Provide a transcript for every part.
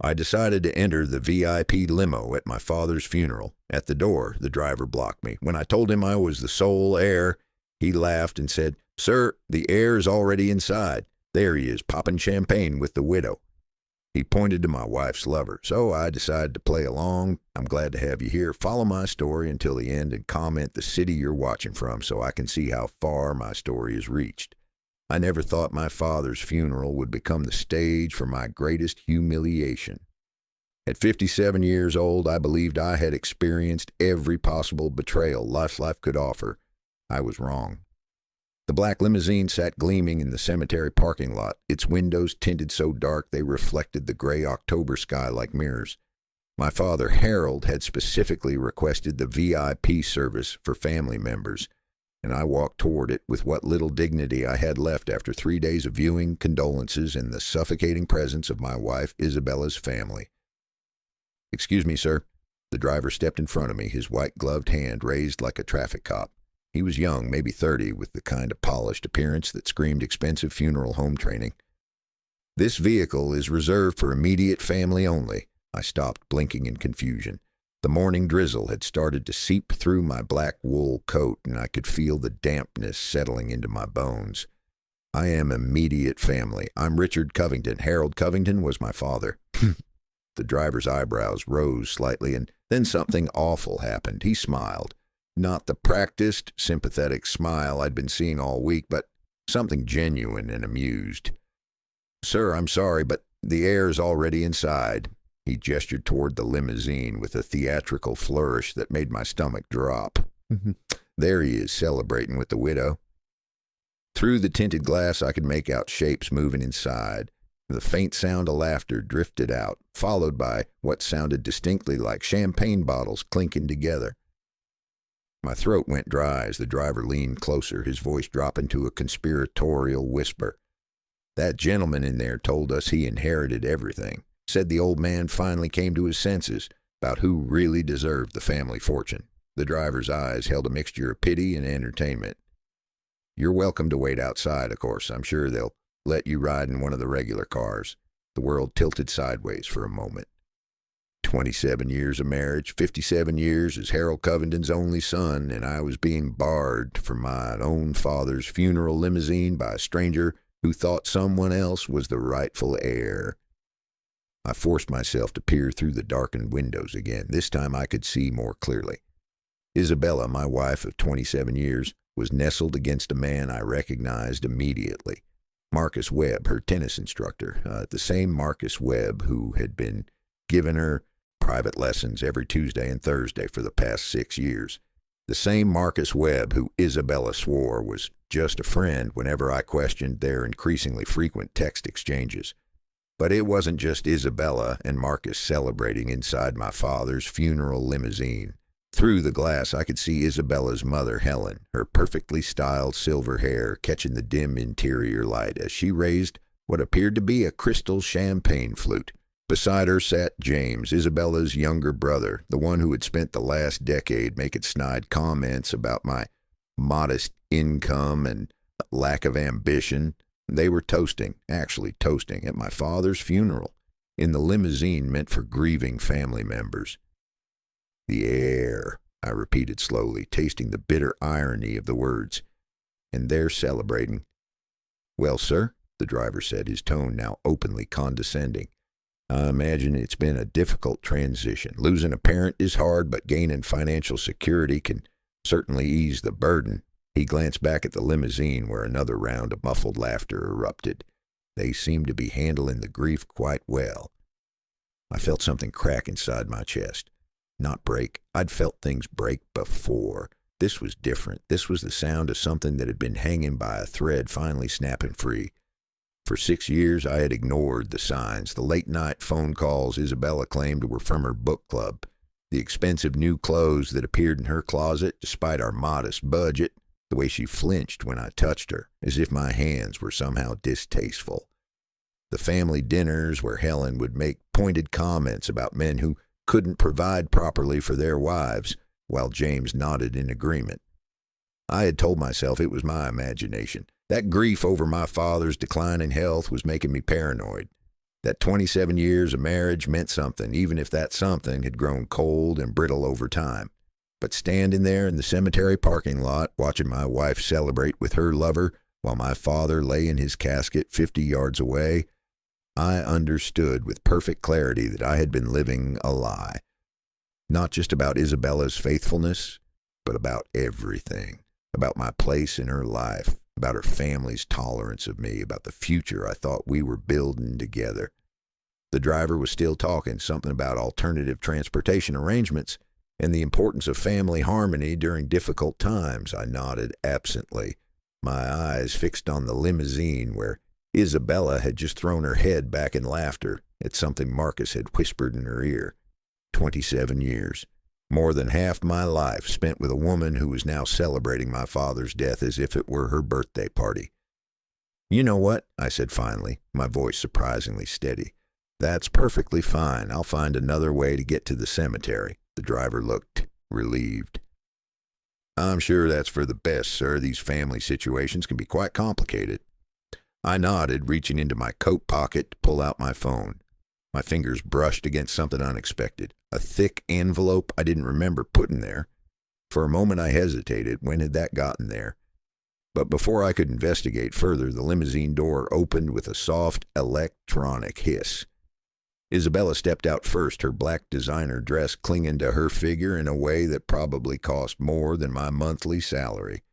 I decided to enter the VIP limo at my father's funeral. At the door, the driver blocked me. When I told him I was the sole heir, he laughed and said, "Sir, the heir is already inside. There he is, popping champagne with the widow." He pointed to my wife's lover, so I decided to play along. "I'm glad to have you here. Follow my story until the end and comment the city you're watching from so I can see how far my story has reached." I never thought my father's funeral would become the stage for my greatest humiliation. At 57 years old, I believed I had experienced every possible betrayal life could offer. I was wrong. The black limousine sat gleaming in the cemetery parking lot, its windows tinted so dark they reflected the gray October sky like mirrors. My father, Harold, had specifically requested the VIP service for family members, and I walked toward it with what little dignity I had left after 3 days of viewing, condolences, and the suffocating presence of my wife Isabella's family. "Excuse me, sir." The driver stepped in front of me, his white-gloved hand raised like a traffic cop. He was young, maybe 30, with the kind of polished appearance that screamed expensive funeral home training. "This vehicle is reserved for immediate family only." I stopped, blinking in confusion. The morning drizzle had started to seep through my black wool coat, and I could feel the dampness settling into my bones. "I am immediate family. I'm Richard Covington. Harold Covington was my father." The driver's eyebrows rose slightly, and then something awful happened. He smiled. Not the practiced, sympathetic smile I'd been seeing all week, but something genuine and amused. "Sir, I'm sorry, but the heir's already inside." He gestured toward the limousine with a theatrical flourish that made my stomach drop. "There he is, celebrating with the widow." Through the tinted glass, I could make out shapes moving inside. The faint sound of laughter drifted out, followed by what sounded distinctly like champagne bottles clinking together. My throat went dry as the driver leaned closer, his voice dropping to a conspiratorial whisper. "That gentleman in there told us he inherited everything. Said the old man finally came to his senses about who really deserved the family fortune." The driver's eyes held a mixture of pity and entertainment. "You're welcome to wait outside, of course. I'm sure they'll let you ride in one of the regular cars." The world tilted sideways for a moment. 27 years of marriage, 57 years as Harold Covington's only son, and I was being barred from my own father's funeral limousine by a stranger who thought someone else was the rightful heir. I forced myself to peer through the darkened windows again. This time I could see more clearly. Isabella, my wife of 27 years, was nestled against a man I recognized immediately. Marcus Webb, her tennis instructor, the same Marcus Webb who had been giving her private lessons every Tuesday and Thursday for the past 6 years. The same Marcus Webb who Isabella swore was just a friend whenever I questioned their increasingly frequent text exchanges. But it wasn't just Isabella and Marcus celebrating inside my father's funeral limousine. Through the glass, I could see Isabella's mother, Helen, her perfectly styled silver hair catching the dim interior light as she raised what appeared to be a crystal champagne flute. Beside her sat James, Isabella's younger brother, the one who had spent the last decade making snide comments about my modest income and lack of ambition. They were actually toasting, at my father's funeral, in the limousine meant for grieving family members. "The heir," I repeated slowly, tasting the bitter irony of the words. "And they're celebrating." "Well, sir," the driver said, his tone now openly condescending, "I imagine it's been a difficult transition. Losing a parent is hard, but gaining financial security can certainly ease the burden." He glanced back at the limousine where another round of muffled laughter erupted. They seemed to be handling the grief quite well. I felt something crack inside my chest. Not break. I'd felt things break before. This was different. This was the sound of something that had been hanging by a thread finally snapping free. For 6 years, I had ignored the signs, the late-night phone calls Isabella claimed were from her book club, the expensive new clothes that appeared in her closet despite our modest budget, the way she flinched when I touched her, as if my hands were somehow distasteful. The family dinners where Helen would make pointed comments about men who couldn't provide properly for their wives, while James nodded in agreement. I had told myself it was my imagination. That grief over my father's declining health was making me paranoid. That 27 years of marriage meant something, even if that something had grown cold and brittle over time. But standing there in the cemetery parking lot, watching my wife celebrate with her lover while my father lay in his casket 50 yards away, I understood with perfect clarity that I had been living a lie. Not just about Isabella's faithfulness, but about everything. About my place in her life, about her family's tolerance of me, about the future I thought we were building together. The driver was still talking, something about alternative transportation arrangements and the importance of family harmony during difficult times. I nodded absently, my eyes fixed on the limousine where Isabella had just thrown her head back in laughter at something Marcus had whispered in her ear. 27 years. More than half my life spent with a woman who was now celebrating my father's death as if it were her birthday party. "You know what?" I said finally, my voice surprisingly steady. "That's perfectly fine. I'll find another way to get to the cemetery." The driver looked relieved. "I'm sure that's for the best, sir. These family situations can be quite complicated." I nodded, reaching into my coat pocket to pull out my phone. My fingers brushed against something unexpected, a thick envelope I didn't remember putting there. For a moment I hesitated. When had that gotten there? But before I could investigate further, the limousine door opened with a soft electronic hiss. Isabella stepped out first, her black designer dress clinging to her figure in a way that probably cost more than my monthly salary.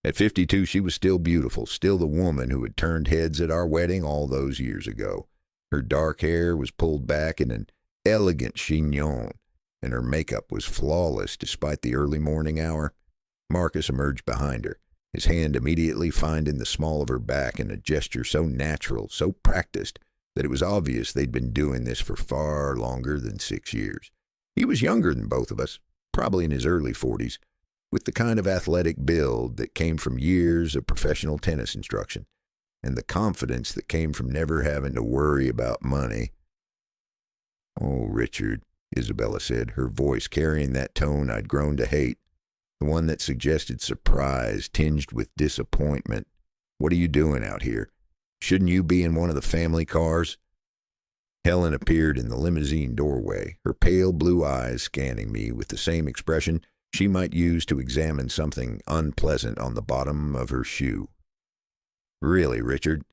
At 52, she was still beautiful, still the woman who had turned heads at our wedding all those years ago. Her dark hair was pulled back in an elegant chignon, and her makeup was flawless despite the early morning hour. Marcus emerged behind her, his hand immediately finding the small of her back in a gesture so natural, so practiced, that it was obvious they'd been doing this for far longer than 6 years. He was younger than both of us, probably in his early 40s, with the kind of athletic build that came from years of professional tennis instruction, and the confidence that came from never having to worry about money. "Oh, Richard," Isabella said, her voice carrying that tone I'd grown to hate, the one that suggested surprise tinged with disappointment. "What are you doing out here? Shouldn't you be in one of the family cars?" Helen appeared in the limousine doorway, her pale blue eyes scanning me with the same expression she might use to examine something unpleasant on the bottom of her shoe. "Really, Richard,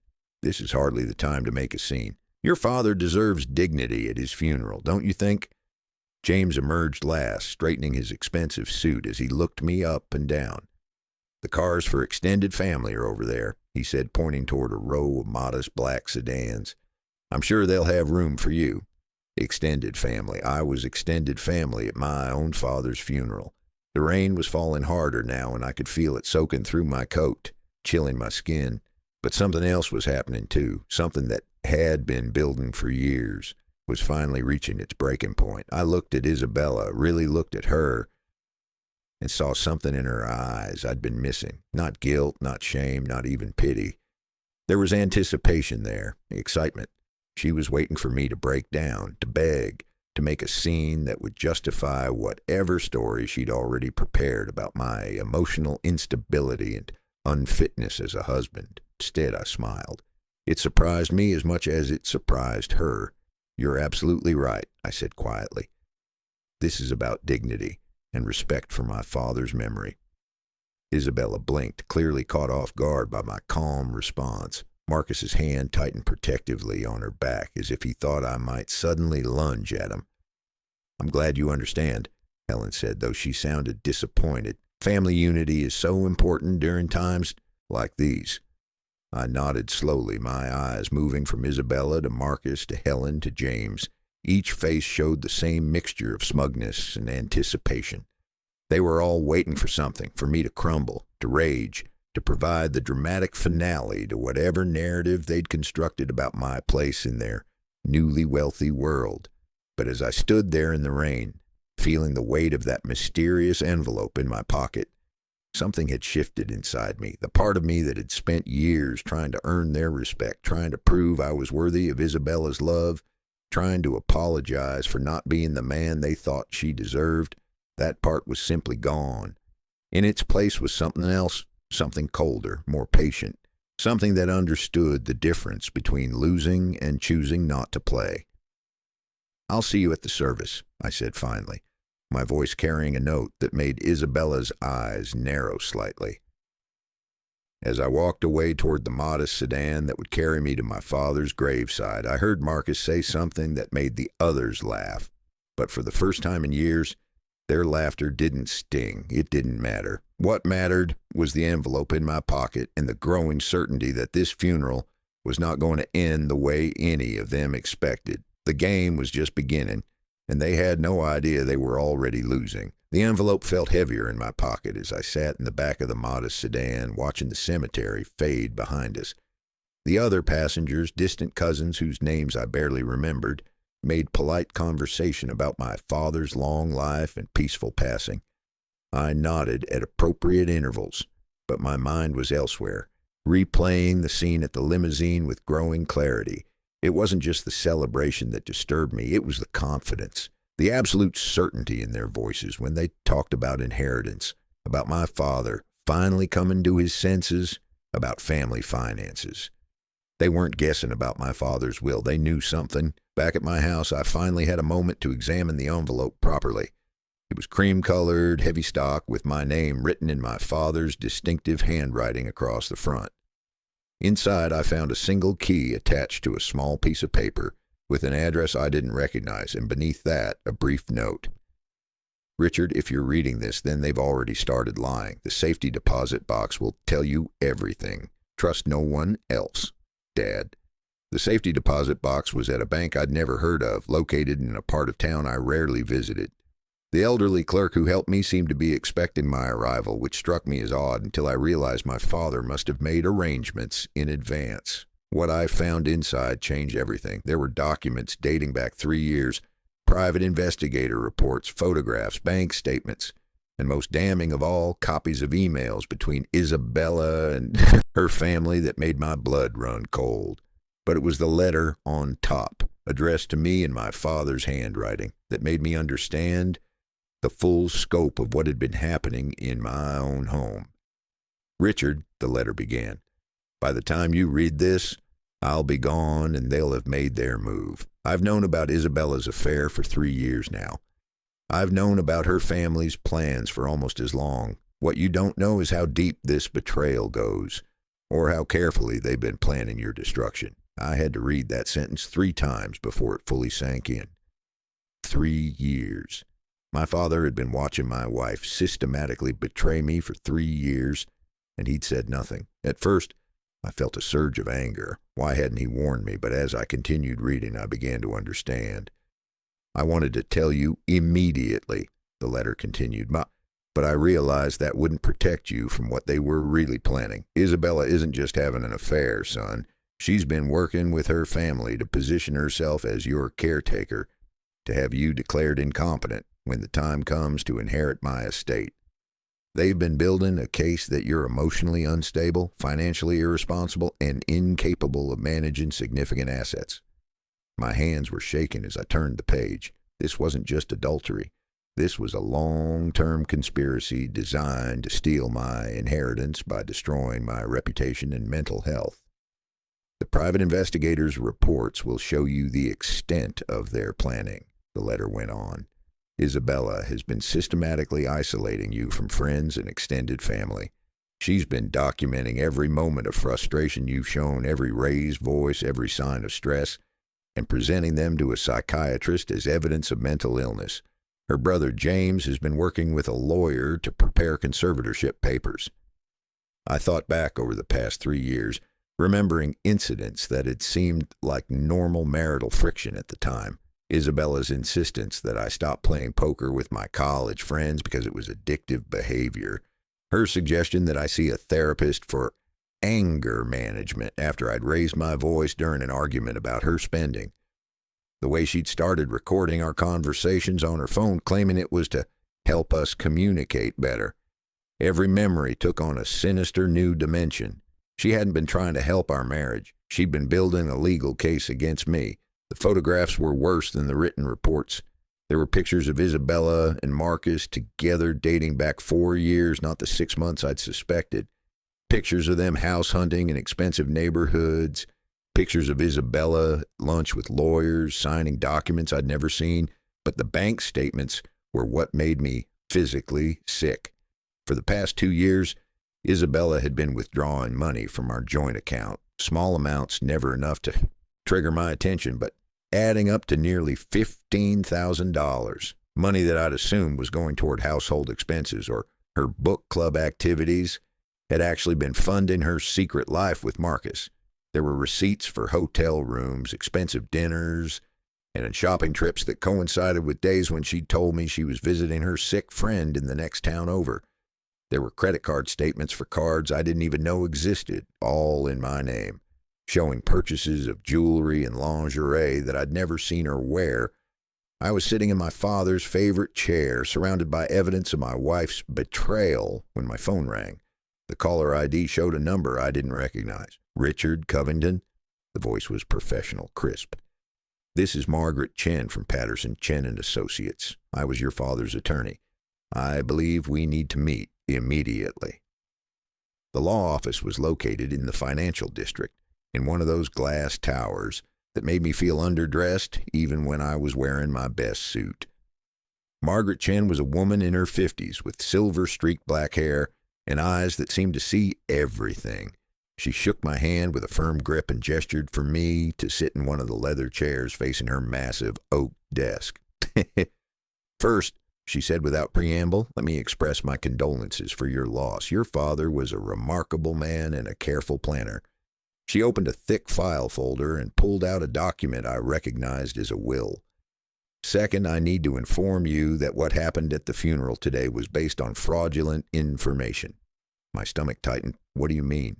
this is hardly the time to make a scene. Your father deserves dignity at his funeral, don't you think?" James emerged last, straightening his expensive suit as he looked me up and down. "The cars for extended family are over there," he said, pointing toward a row of modest black sedans. "I'm sure they'll have room for you." Extended family. I was extended family at my own father's funeral. The rain was falling harder now, and I could feel it soaking through my coat, chilling my skin. But something else was happening too, something that had been building for years, was finally reaching its breaking point. I looked at Isabella, really looked at her, and saw something in her eyes I'd been missing. Not guilt, not shame, not even pity. There was anticipation there, excitement. She was waiting for me to break down, to beg, to make a scene that would justify whatever story she'd already prepared about my emotional instability and unfitness as a husband. Instead, I smiled. It surprised me as much as it surprised her. "You're absolutely right," I said quietly. "This is about dignity and respect for my father's memory." Isabella blinked, clearly caught off guard by my calm response. Marcus's hand tightened protectively on her back, as if he thought I might suddenly lunge at him. "I'm glad you understand," Helen said, though she sounded disappointed. "Family unity is so important during times like these." I nodded slowly, my eyes moving from Isabella to Marcus to Helen to James. Each face showed the same mixture of smugness and anticipation. They were all waiting for something, for me to crumble, to rage, to provide the dramatic finale to whatever narrative they'd constructed about my place in their newly wealthy world. But as I stood there in the rain, feeling the weight of that mysterious envelope in my pocket, something had shifted inside me, the part of me that had spent years trying to earn their respect, trying to prove I was worthy of Isabella's love, trying to apologize for not being the man they thought she deserved. That part was simply gone. In its place was something else, something colder, more patient, something that understood the difference between losing and choosing not to play. "I'll see you at the service," I said finally, my voice carrying a note that made Isabella's eyes narrow slightly. As I walked away toward the modest sedan that would carry me to my father's graveside, I heard Marcus say something that made the others laugh. But for the first time in years, their laughter didn't sting. It didn't matter. What mattered was the envelope in my pocket and the growing certainty that this funeral was not going to end the way any of them expected. The game was just beginning, and they had no idea they were already losing. The envelope felt heavier in my pocket as I sat in the back of the modest sedan watching the cemetery fade behind us. The other passengers, distant cousins whose names I barely remembered, made polite conversation about my father's long life and peaceful passing. I nodded at appropriate intervals, but my mind was elsewhere, replaying the scene at the limousine with growing clarity. It wasn't just the celebration that disturbed me, it was the confidence, the absolute certainty in their voices when they talked about inheritance, about my father finally coming to his senses, about family finances. They weren't guessing about my father's will. They knew something. Back at my house, I finally had a moment to examine the envelope properly. It was cream-colored, heavy stock, with my name written in my father's distinctive handwriting across the front. Inside, I found a single key attached to a small piece of paper with an address I didn't recognize, and beneath that, a brief note. "Richard, if you're reading this, then they've already started lying. The safety deposit box will tell you everything. Trust no one else. Dad." The safety deposit box was at a bank I'd never heard of, located in a part of town I rarely visited. The elderly clerk who helped me seemed to be expecting my arrival, which struck me as odd until I realized my father must have made arrangements in advance. What I found inside changed everything. There were documents dating back 3 years, private investigator reports, photographs, bank statements, and most damning of all, copies of emails between Isabella and her family that made my blood run cold. But it was the letter on top, addressed to me in my father's handwriting, that made me understand the full scope of what had been happening in my own home. "Richard," the letter began, "by the time you read this, I'll be gone and they'll have made their move. I've known about Isabella's affair for 3 years now. I've known about her family's plans for almost as long. What you don't know is how deep this betrayal goes, or how carefully they've been planning your destruction." I had to read that sentence 3 times before it fully sank in. 3 years. My father had been watching my wife systematically betray me for 3 years, and he'd said nothing. At first, I felt a surge of anger. Why hadn't he warned me? But as I continued reading, I began to understand. "I wanted to tell you immediately," the letter continued, "but I realized that wouldn't protect you from what they were really planning. Isabella isn't just having an affair, son. She's been working with her family to position herself as your caretaker, to have you declared incompetent when the time comes to inherit my estate. They've been building a case that you're emotionally unstable, financially irresponsible, and incapable of managing significant assets." My hands were shaking as I turned the page. This wasn't just adultery. This was a long-term conspiracy designed to steal my inheritance by destroying my reputation and mental health. "The private investigators' reports will show you the extent of their planning," the letter went on. "Isabella has been systematically isolating you from friends and extended family. She's been documenting every moment of frustration you've shown, every raised voice, every sign of stress, and presenting them to a psychiatrist as evidence of mental illness. Her brother James has been working with a lawyer to prepare conservatorship papers." I thought back over the past 3 years, remembering incidents that had seemed like normal marital friction at the time. Isabella's insistence that I stop playing poker with my college friends because it was addictive behavior. Her suggestion that I see a therapist for anger management after I'd raised my voice during an argument about her spending. The way she'd started recording our conversations on her phone, claiming it was to help us communicate better. Every memory took on a sinister new dimension. She hadn't been trying to help our marriage. She'd been building a legal case against me. The photographs were worse than the written reports. There were pictures of Isabella and Marcus together dating back 4 years, not the 6 months I'd suspected. Pictures of them house hunting in expensive neighborhoods, pictures of Isabella at lunch with lawyers, signing documents I'd never seen, but the bank statements were what made me physically sick. For the past 2 years, Isabella had been withdrawing money from our joint account, small amounts, never enough to trigger my attention, but adding up to nearly $15,000, money that I'd assumed was going toward household expenses or her book club activities, had actually been funding her secret life with Marcus. There were receipts for hotel rooms, expensive dinners, and shopping trips that coincided with days when she'd told me she was visiting her sick friend in the next town over. There were credit card statements for cards I didn't even know existed, all in my name, showing purchases of jewelry and lingerie that I'd never seen her wear. I was sitting in my father's favorite chair, surrounded by evidence of my wife's betrayal, when my phone rang. The caller ID showed a number I didn't recognize. Richard Covington? The voice was professional, crisp. This is Margaret Chen from Patterson, Chen & Associates. I was your father's attorney. I believe we need to meet immediately. The law office was located in the financial district, in one of those glass towers that made me feel underdressed even when I was wearing my best suit. Margaret Chen was a woman in her 50s with silver-streaked black hair and eyes that seemed to see everything. She shook my hand with a firm grip and gestured for me to sit in one of the leather chairs facing her massive oak desk. First, she said without preamble, let me express my condolences for your loss. Your father was a remarkable man and a careful planner. She opened a thick file folder and pulled out a document I recognized as a will. Second, I need to inform you that what happened at the funeral today was based on fraudulent information. My stomach tightened. What do you mean?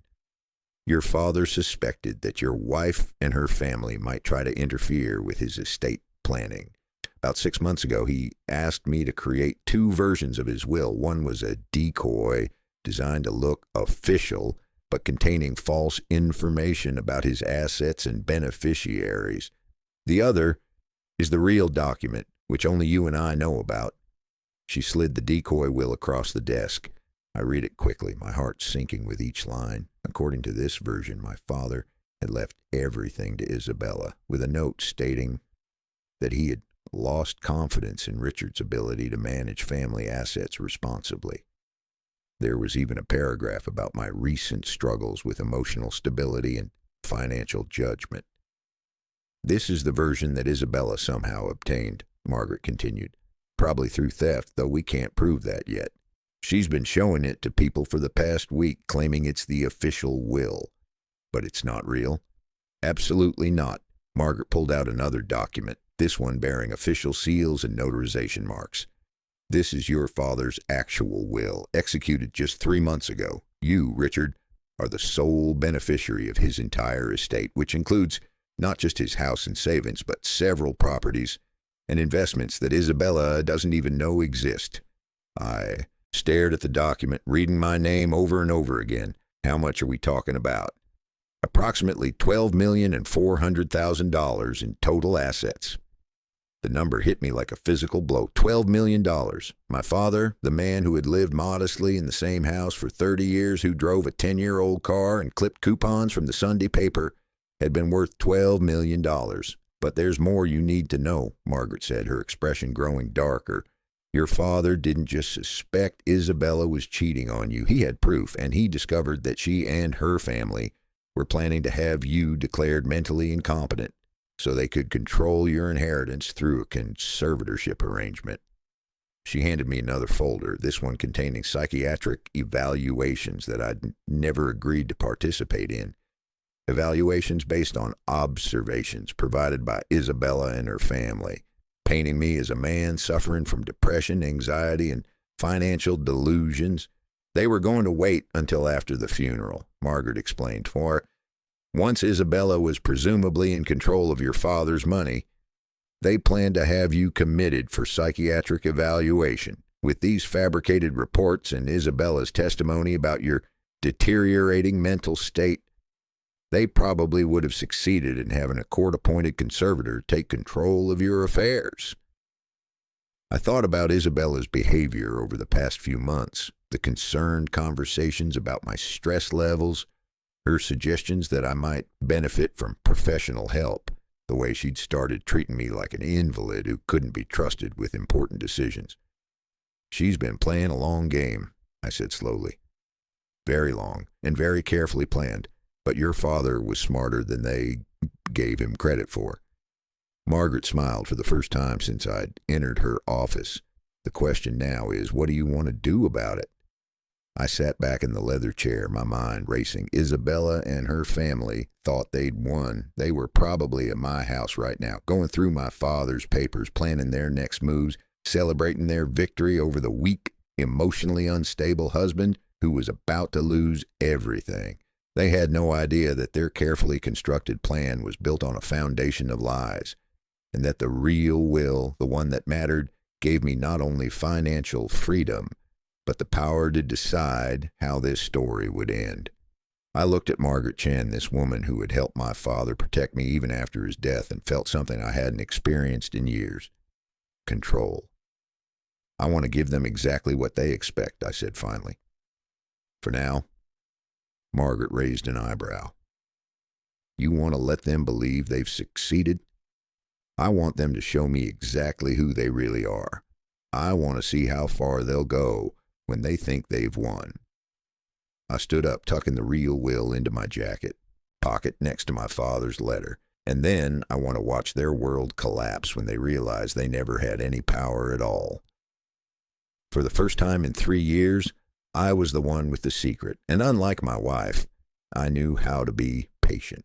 Your father suspected that your wife and her family might try to interfere with his estate planning. About 6 months ago, he asked me to create 2 versions of his will. One was a decoy designed to look official, but containing false information about his assets and beneficiaries. The other is the real document, which only you and I know about. She slid the decoy will across the desk. I read it quickly, my heart sinking with each line. According to this version, my father had left everything to Isabella, with a note stating that he had lost confidence in Richard's ability to manage family assets responsibly. There was even a paragraph about my recent struggles with emotional stability and financial judgment. This is the version that Isabella somehow obtained, Margaret continued. Probably through theft, though we can't prove that yet. She's been showing it to people for the past week, claiming it's the official will. But it's not real? Absolutely not. Margaret pulled out another document, this one bearing official seals and notarization marks. This is your father's actual will, executed just 3 months ago. You, Richard, are the sole beneficiary of his entire estate, which includes not just his house and savings, but several properties and investments that Isabella doesn't even know exist. I stared at the document, reading my name over and over again. How much are we talking about? Approximately $12,400,000 in total assets. The number hit me like a physical blow. $12 million. My father, the man who had lived modestly in the same house for 30 years, who drove a 10-year-old car and clipped coupons from the Sunday paper, had been worth $12 million. But there's more you need to know, Margaret said, her expression growing darker. Your father didn't just suspect Isabella was cheating on you. He had proof, and he discovered that she and her family were planning to have you declared mentally incompetent so they could control your inheritance through a conservatorship arrangement. She handed me another folder, this one containing psychiatric evaluations that I'd never agreed to participate in. Evaluations based on observations provided by Isabella and her family, painting me as a man suffering from depression, anxiety, and financial delusions. They were going to wait until after the funeral, Margaret explained, for once Isabella was presumably in control of your father's money, they planned to have you committed for psychiatric evaluation. With these fabricated reports and Isabella's testimony about your deteriorating mental state, they probably would have succeeded in having a court-appointed conservator take control of your affairs. I thought about Isabella's behavior over the past few months, the concerned conversations about my stress levels, her suggestions that I might benefit from professional help, the way she'd started treating me like an invalid who couldn't be trusted with important decisions. She's been playing a long game, I said slowly. Very long and very carefully planned, but your father was smarter than they gave him credit for. Margaret smiled for the first time since I'd entered her office. The question now is, what do you want to do about it? I sat back in the leather chair, my mind racing. Isabella and her family thought they'd won. They were probably at my house right now, going through my father's papers, planning their next moves, celebrating their victory over the weak, emotionally unstable husband who was about to lose everything. They had no idea that their carefully constructed plan was built on a foundation of lies, and that the real will, the one that mattered, gave me not only financial freedom, but the power to decide how this story would end. I looked at Margaret Chen, this woman who had helped my father protect me even after his death, and felt something I hadn't experienced in years. Control. I want to give them exactly what they expect, I said finally. For now. Margaret raised an eyebrow. You want to let them believe they've succeeded? I want them to show me exactly who they really are. I want to see how far they'll go when they think they've won. I stood up, tucking the real will into my jacket, pocket next to my father's letter, and then I want to watch their world collapse when they realize they never had any power at all. For the first time in 3 years, I was the one with the secret, and unlike my wife, I knew how to be patient.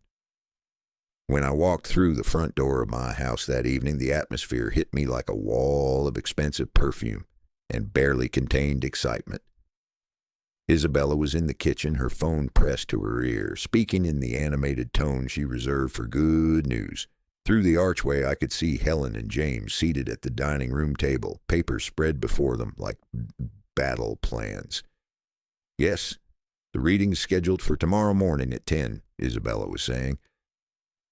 When I walked through the front door of my house that evening, the atmosphere hit me like a wall of expensive perfume and barely contained excitement. Isabella was in the kitchen, her phone pressed to her ear, speaking in the animated tone she reserved for good news. Through the archway, I could see Helen and James seated at the dining room table, papers spread before them like battle plans. Yes, the reading's scheduled for tomorrow morning at 10, Isabella was saying.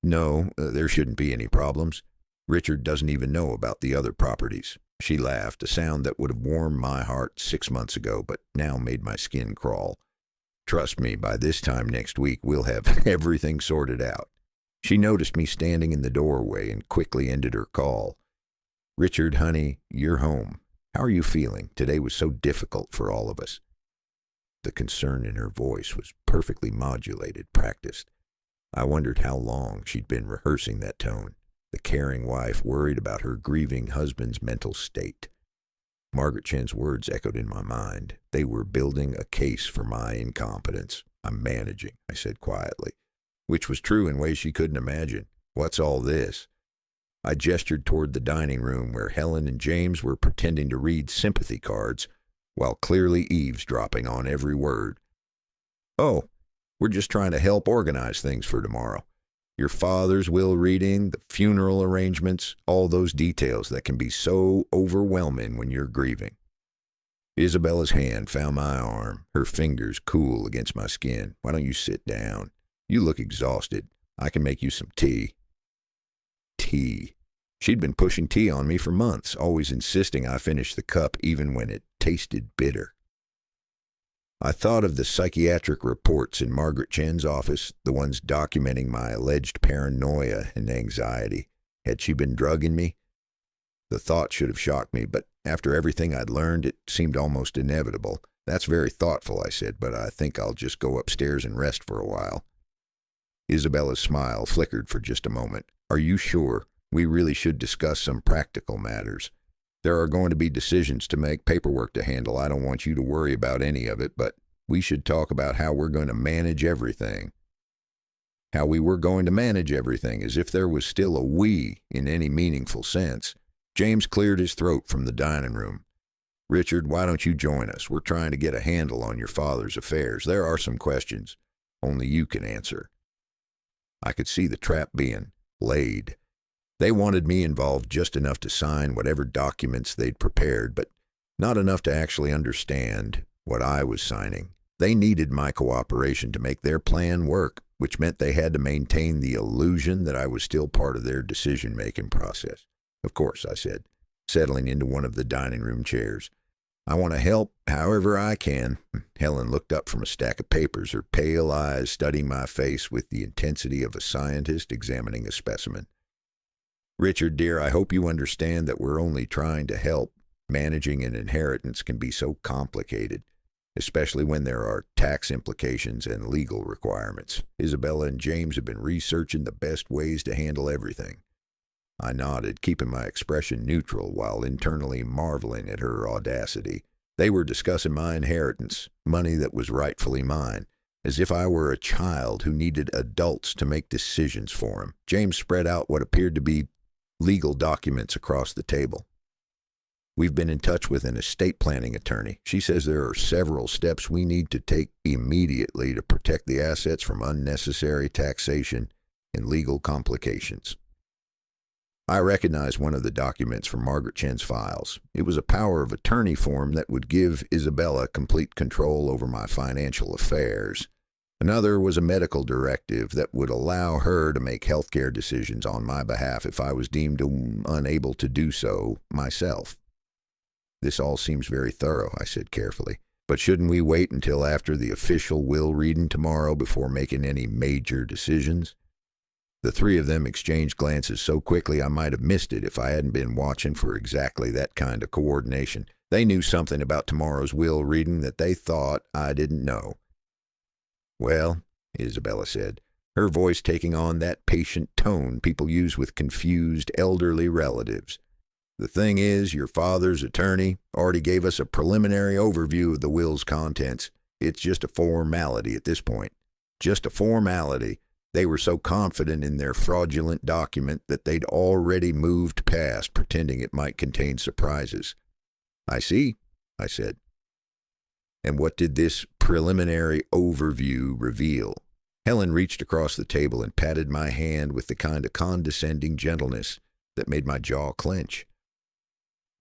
No, there shouldn't be any problems. Richard doesn't even know about the other properties. She laughed, a sound that would have warmed my heart 6 months ago, but now made my skin crawl. Trust me, by this time next week, we'll have everything sorted out. She noticed me standing in the doorway and quickly ended her call. Richard, honey, you're home. How are you feeling? Today was so difficult for all of us. The concern in her voice was perfectly modulated, practiced. I wondered how long she'd been rehearsing that tone. The caring wife worried about her grieving husband's mental state. Margaret Chen's words echoed in my mind. They were building a case for my incompetence. I'm managing, I said quietly, which was true in ways she couldn't imagine. What's all this? I gestured toward the dining room where Helen and James were pretending to read sympathy cards while clearly eavesdropping on every word. Oh, we're just trying to help organize things for tomorrow. Your father's will reading, the funeral arrangements, all those details that can be so overwhelming when you're grieving. Isabella's hand found my arm, her fingers cool against my skin. Why don't you sit down? You look exhausted. I can make you some tea. Tea. She'd been pushing tea on me for months, always insisting I finish the cup even when it tasted bitter. I thought of the psychiatric reports in Margaret Chen's office, the ones documenting my alleged paranoia and anxiety. Had she been drugging me? The thought should have shocked me, but after everything I'd learned, it seemed almost inevitable. That's very thoughtful, I said, but I think I'll just go upstairs and rest for a while. Isabella's smile flickered for just a moment. Are you sure? We really should discuss some practical matters. There are going to be decisions to make, paperwork to handle. I don't want you to worry about any of it, but we should talk about how we're going to manage everything. How we were going to manage everything, as if there was still a we in any meaningful sense. James cleared his throat from the dining room. Richard, why don't you join us? We're trying to get a handle on your father's affairs. There are some questions only you can answer. I could see the trap being laid. They wanted me involved just enough to sign whatever documents they'd prepared, but not enough to actually understand what I was signing. They needed my cooperation to make their plan work, which meant they had to maintain the illusion that I was still part of their decision-making process. Of course, I said, settling into one of the dining room chairs. I want to help however I can." Helen looked up from a stack of papers, her pale eyes studying my face with the intensity of a scientist examining a specimen. "Richard, dear, I hope you understand that we're only trying to help. Managing an inheritance can be so complicated, especially when there are tax implications and legal requirements. Isabella and James have been researching the best ways to handle everything." I nodded, keeping my expression neutral while internally marveling at her audacity. They were discussing my inheritance, money that was rightfully mine, as if I were a child who needed adults to make decisions for him. James spread out what appeared to be legal documents across the table. "We've been in touch with an estate planning attorney. She says there are several steps we need to take immediately to protect the assets from unnecessary taxation and legal complications." I recognized one of the documents from Margaret Chen's files. It was a power of attorney form that would give Isabella complete control over my financial affairs. Another was a medical directive that would allow her to make healthcare decisions on my behalf if I was deemed unable to do so myself. "This all seems very thorough," I said carefully. "But shouldn't we wait until after the official will reading tomorrow before making any major decisions?" The three of them exchanged glances so quickly I might have missed it if I hadn't been watching for exactly that kind of coordination. They knew something about tomorrow's will reading that they thought I didn't know. "Well," Isabella said, her voice taking on that patient tone people use with confused elderly relatives, "the thing is, your father's attorney already gave us a preliminary overview of the will's contents. It's just a formality at this point. Just a formality. They were so confident in their fraudulent document that they'd already moved past pretending it might contain surprises." "I see," I said. "And what did this preliminary overview reveal?" Helen reached across the table and patted my hand with the kind of condescending gentleness that made my jaw clench.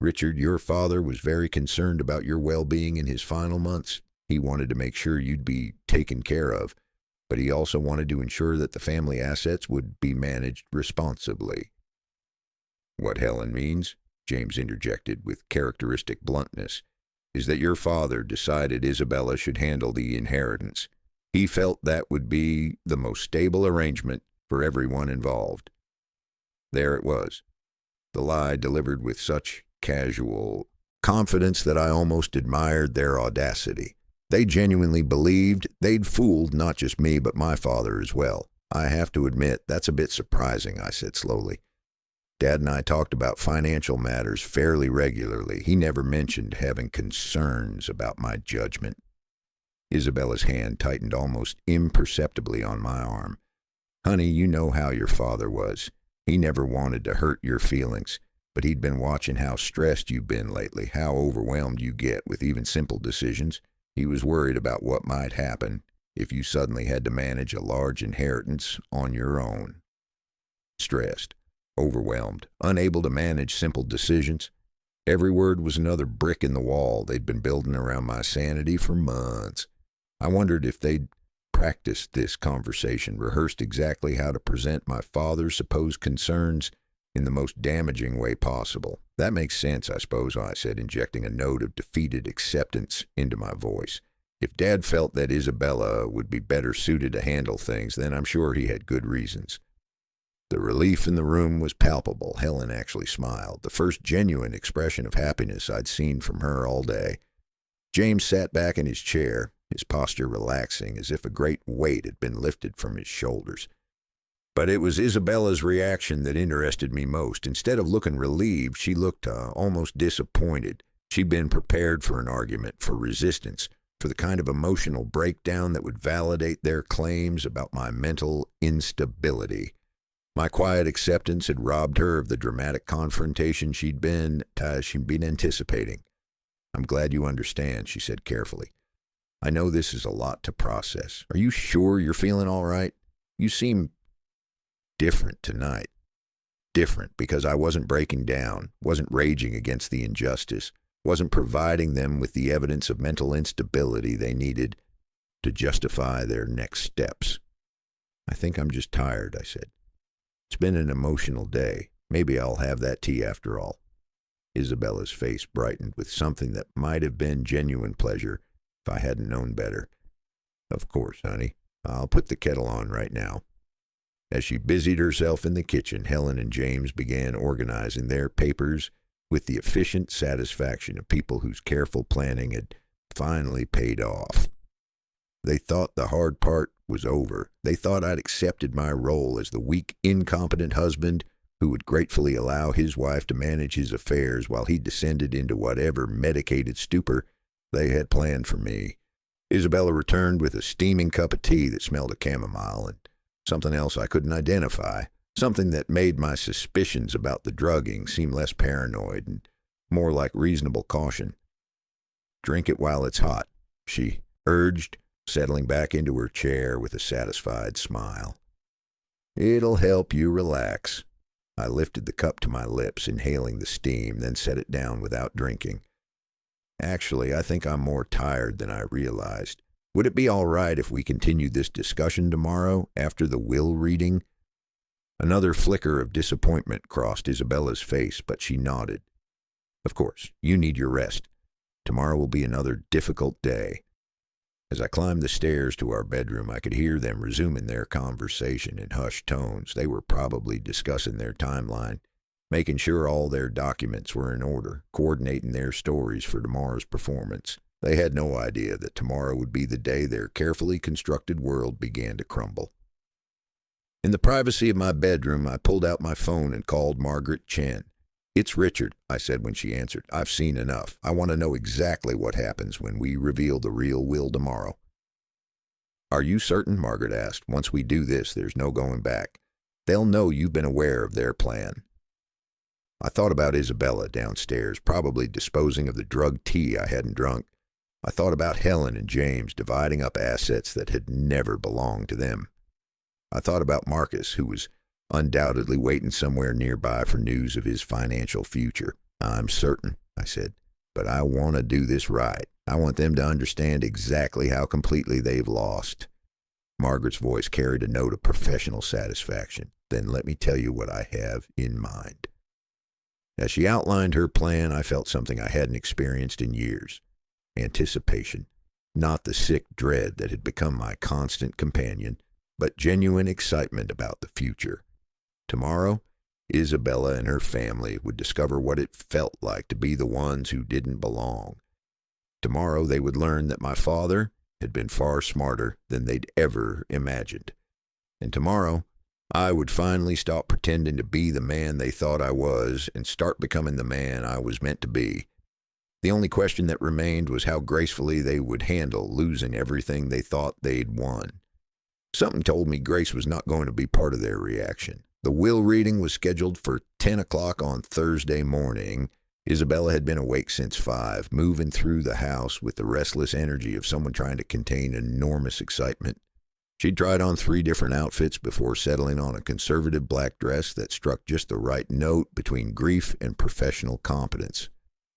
"Richard, your father was very concerned about your well-being in his final months. He wanted to make sure you'd be taken care of, but he also wanted to ensure that the family assets would be managed responsibly." "What Helen means," James interjected with characteristic bluntness, "is that your father decided Isabella should handle the inheritance. He felt that would be the most stable arrangement for everyone involved." There it was, the lie delivered with such casual confidence that I almost admired their audacity. They genuinely believed they'd fooled not just me, but my father as well. "I have to admit, that's a bit surprising," I said slowly. "Dad and I talked about financial matters fairly regularly. He never mentioned having concerns about my judgment." Isabella's hand tightened almost imperceptibly on my arm. "Honey, you know how your father was. He never wanted to hurt your feelings, but he'd been watching how stressed you've been lately, how overwhelmed you get with even simple decisions. He was worried about what might happen if you suddenly had to manage a large inheritance on your own. Stressed, overwhelmed, unable to manage simple decisions. Every word was another brick in the wall they'd been building around my sanity for months. I wondered if they'd practiced this conversation, rehearsed exactly how to present my father's supposed concerns in the most damaging way possible. "That makes sense, I suppose," I said, injecting a note of defeated acceptance into my voice. "If Dad felt that Isabella would be better suited to handle things, then I'm sure he had good reasons." The relief in the room was palpable. Helen actually smiled, the first genuine expression of happiness I'd seen from her all day. James sat back in his chair, his posture relaxing, as if a great weight had been lifted from his shoulders. But it was Isabella's reaction that interested me most. Instead of looking relieved, she looked almost disappointed. She'd been prepared for an argument, for resistance, for the kind of emotional breakdown that would validate their claims about my mental instability. My quiet acceptance had robbed her of the dramatic confrontation she'd been anticipating. "I'm glad you understand," she said carefully. "I know this is a lot to process. Are you sure you're feeling all right? You seem different tonight." Different because I wasn't breaking down, wasn't raging against the injustice, wasn't providing them with the evidence of mental instability they needed to justify their next steps. "I think I'm just tired," I said. "It's been an emotional day. Maybe I'll have that tea after all." Isabella's face brightened with something that might have been genuine pleasure if I hadn't known better. Of course, honey. I'll put the kettle on right now. As she busied herself in the kitchen, Helen and James began organizing their papers with the efficient satisfaction of people whose careful planning had finally paid off. They thought the hard part was over. They thought I'd accepted my role as the weak, incompetent husband who would gratefully allow his wife to manage his affairs while he descended into whatever medicated stupor they had planned for me. Isabella returned with a steaming cup of tea that smelled of chamomile and something else I couldn't identify, something that made my suspicions about the drugging seem less paranoid and more like reasonable caution. "Drink it while it's hot," she urged, settling back into her chair with a satisfied smile. "It'll help you relax." I lifted the cup to my lips, inhaling the steam, then set it down without drinking. "Actually, I think I'm more tired than I realized. Would it be all right if we continued this discussion tomorrow after the will reading?" Another flicker of disappointment crossed Isabella's face, but she nodded. "Of course, you need your rest. Tomorrow will be another difficult day." As I climbed the stairs to our bedroom, I could hear them resuming their conversation in hushed tones. They were probably discussing their timeline, making sure all their documents were in order, coordinating their stories for tomorrow's performance. They had no idea that tomorrow would be the day their carefully constructed world began to crumble. In the privacy of my bedroom, I pulled out my phone and called Margaret Chen. "It's Richard," I said when she answered. "I've seen enough. I want to know exactly what happens when we reveal the real will tomorrow." "Are you certain?" Margaret asked. "Once we do this, there's no going back. They'll know you've been aware of their plan." I thought about Isabella downstairs, probably disposing of the drugged tea I hadn't drunk. I thought about Helen and James dividing up assets that had never belonged to them. I thought about Marcus, who was undoubtedly waiting somewhere nearby for news of his financial future. "I'm certain," I said, "but I want to do this right. I want them to understand exactly how completely they've lost." Margaret's voice carried a note of professional satisfaction. "Then let me tell you what I have in mind." As she outlined her plan, I felt something I hadn't experienced in years. Anticipation. Not the sick dread that had become my constant companion, but genuine excitement about the future. Tomorrow, Isabella and her family would discover what it felt like to be the ones who didn't belong. Tomorrow they would learn that my father had been far smarter than they'd ever imagined. And tomorrow, I would finally stop pretending to be the man they thought I was and start becoming the man I was meant to be. The only question that remained was how gracefully they would handle losing everything they thought they'd won. Something told me Grace was not going to be part of their reaction. The will reading was scheduled for 10 o'clock on Thursday morning. Isabella had been awake since 5, moving through the house with the restless energy of someone trying to contain enormous excitement. She'd tried on 3 different outfits before settling on a conservative black dress that struck just the right note between grief and professional competence.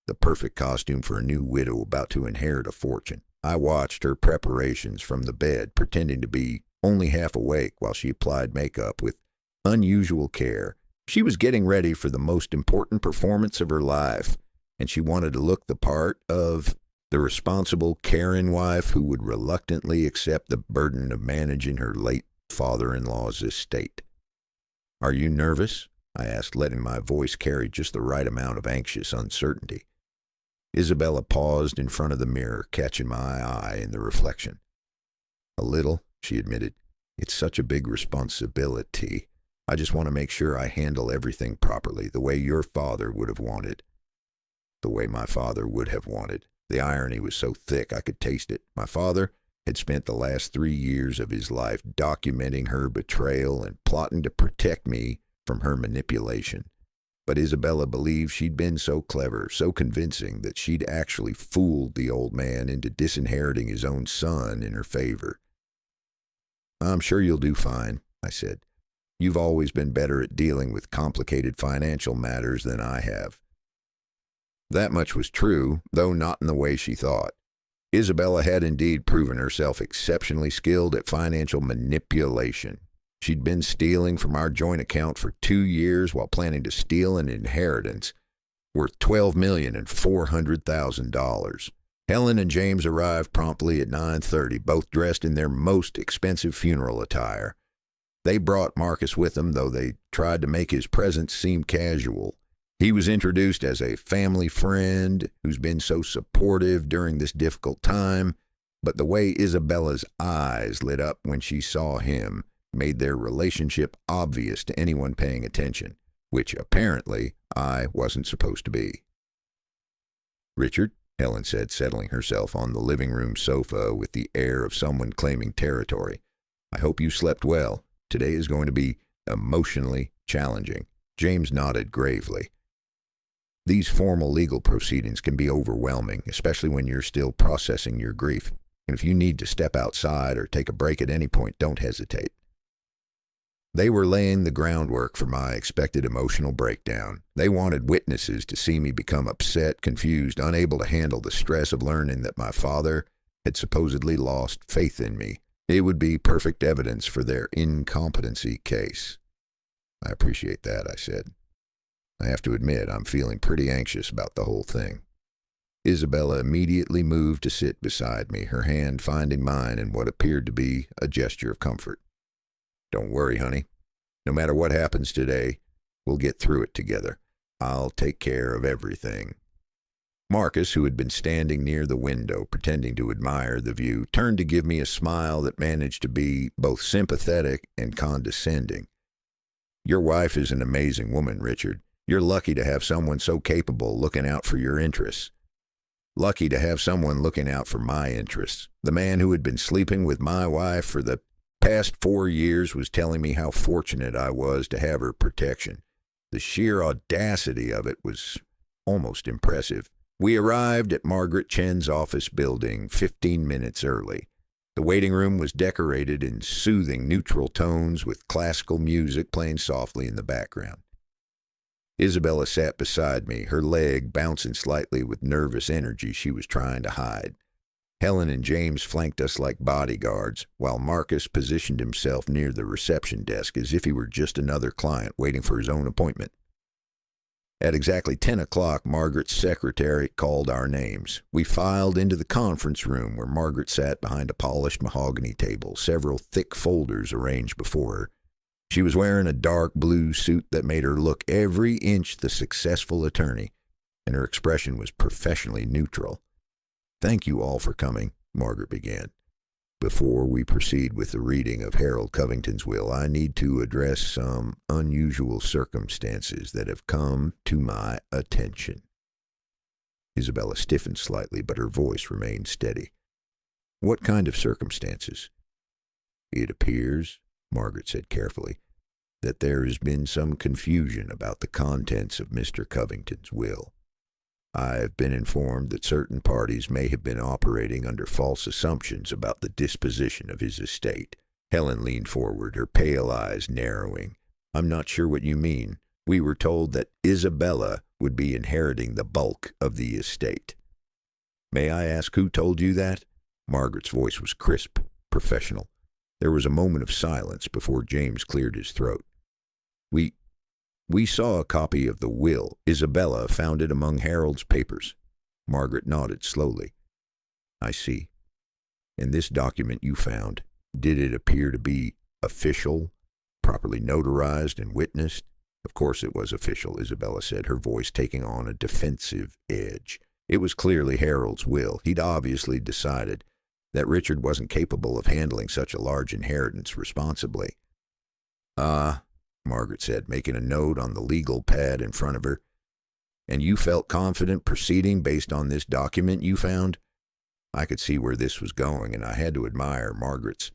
The perfect costume for a new widow about to inherit a fortune. I watched her preparations from the bed, pretending to be only half awake while she applied makeup with unusual care. She was getting ready for the most important performance of her life, and she wanted to look the part of the responsible, caring wife who would reluctantly accept the burden of managing her late father-in-law's estate. "Are you nervous?" I asked, letting my voice carry just the right amount of anxious uncertainty. Isabella paused in front of the mirror, catching my eye in the reflection. "A little," she admitted. "It's such a big responsibility. I just want to make sure I handle everything properly, the way your father would have wanted." The way my father would have wanted. The irony was so thick I could taste it. My father had spent the last 3 years of his life documenting her betrayal and plotting to protect me from her manipulation. But Isabella believed she'd been so clever, so convincing, that she'd actually fooled the old man into disinheriting his own son in her favor. "I'm sure you'll do fine," I said. "You've always been better at dealing with complicated financial matters than I have." That much was true, though not in the way she thought. Isabella had indeed proven herself exceptionally skilled at financial manipulation. She'd been stealing from our joint account for 2 years while planning to steal an inheritance. worth $12,400,000. Helen and James arrived promptly at 9:30, both dressed in their most expensive funeral attire. They brought Marcus with them, though they tried to make his presence seem casual. He was introduced as a family friend who's been so supportive during this difficult time, but the way Isabella's eyes lit up when she saw him made their relationship obvious to anyone paying attention, which apparently I wasn't supposed to be. "Richard," Helen said, settling herself on the living room sofa with the air of someone claiming territory, "I hope you slept well. Today is going to be emotionally challenging." James nodded gravely. "These formal legal proceedings can be overwhelming, especially when you're still processing your grief. And if you need to step outside or take a break at any point, don't hesitate." They were laying the groundwork for my expected emotional breakdown. They wanted witnesses to see me become upset, confused, unable to handle the stress of learning that my father had supposedly lost faith in me. It would be perfect evidence for their incompetency case. "I appreciate that," I said. "I have to admit, I'm feeling pretty anxious about the whole thing." Isabella immediately moved to sit beside me, her hand finding mine in what appeared to be a gesture of comfort. "Don't worry, honey. No matter what happens today, we'll get through it together. I'll take care of everything." Marcus, who had been standing near the window, pretending to admire the view, turned to give me a smile that managed to be both sympathetic and condescending. "Your wife is an amazing woman, Richard. You're lucky to have someone so capable looking out for your interests." "Lucky to have someone looking out for my interests. The man who had been sleeping with my wife for the past 4 years was telling me how fortunate I was to have her protection. The sheer audacity of it was almost impressive." We arrived at Margaret Chen's office building 15 minutes early. The waiting room was decorated in soothing neutral tones with classical music playing softly in the background. Isabella sat beside me, her leg bouncing slightly with nervous energy she was trying to hide. Helen and James flanked us like bodyguards, while Marcus positioned himself near the reception desk as if he were just another client waiting for his own appointment. At exactly 10 o'clock, Margaret's secretary called our names. We filed into the conference room where Margaret sat behind a polished mahogany table, several thick folders arranged before her. She was wearing a dark blue suit that made her look every inch the successful attorney, and her expression was professionally neutral. "Thank you all for coming," Margaret began. "Before we proceed with the reading of Harold Covington's will, I need to address some unusual circumstances that have come to my attention." Isabella stiffened slightly, but her voice remained steady. "What kind of circumstances?" "It appears," Margaret said carefully, "that there has been some confusion about the contents of Mr. Covington's will. I have been informed that certain parties may have been operating under false assumptions about the disposition of his estate." Helen leaned forward, her pale eyes narrowing. "I'm not sure what you mean. We were told that Isabella would be inheriting the bulk of the estate." "May I ask who told you that?" Margaret's voice was crisp, professional. There was a moment of silence before James cleared his throat. We saw a copy of the will. Isabella found it among Harold's papers." Margaret nodded slowly. "I see. And this document you found, did it appear to be official, properly notarized and witnessed?" "Of course it was official," Isabella said, her voice taking on a defensive edge. "It was clearly Harold's will. He'd obviously decided that Richard wasn't capable of handling such a large inheritance responsibly." Margaret said, making a note on the legal pad in front of her. "And you felt confident proceeding based on this document you found?" I could see where this was going, and I had to admire Margaret's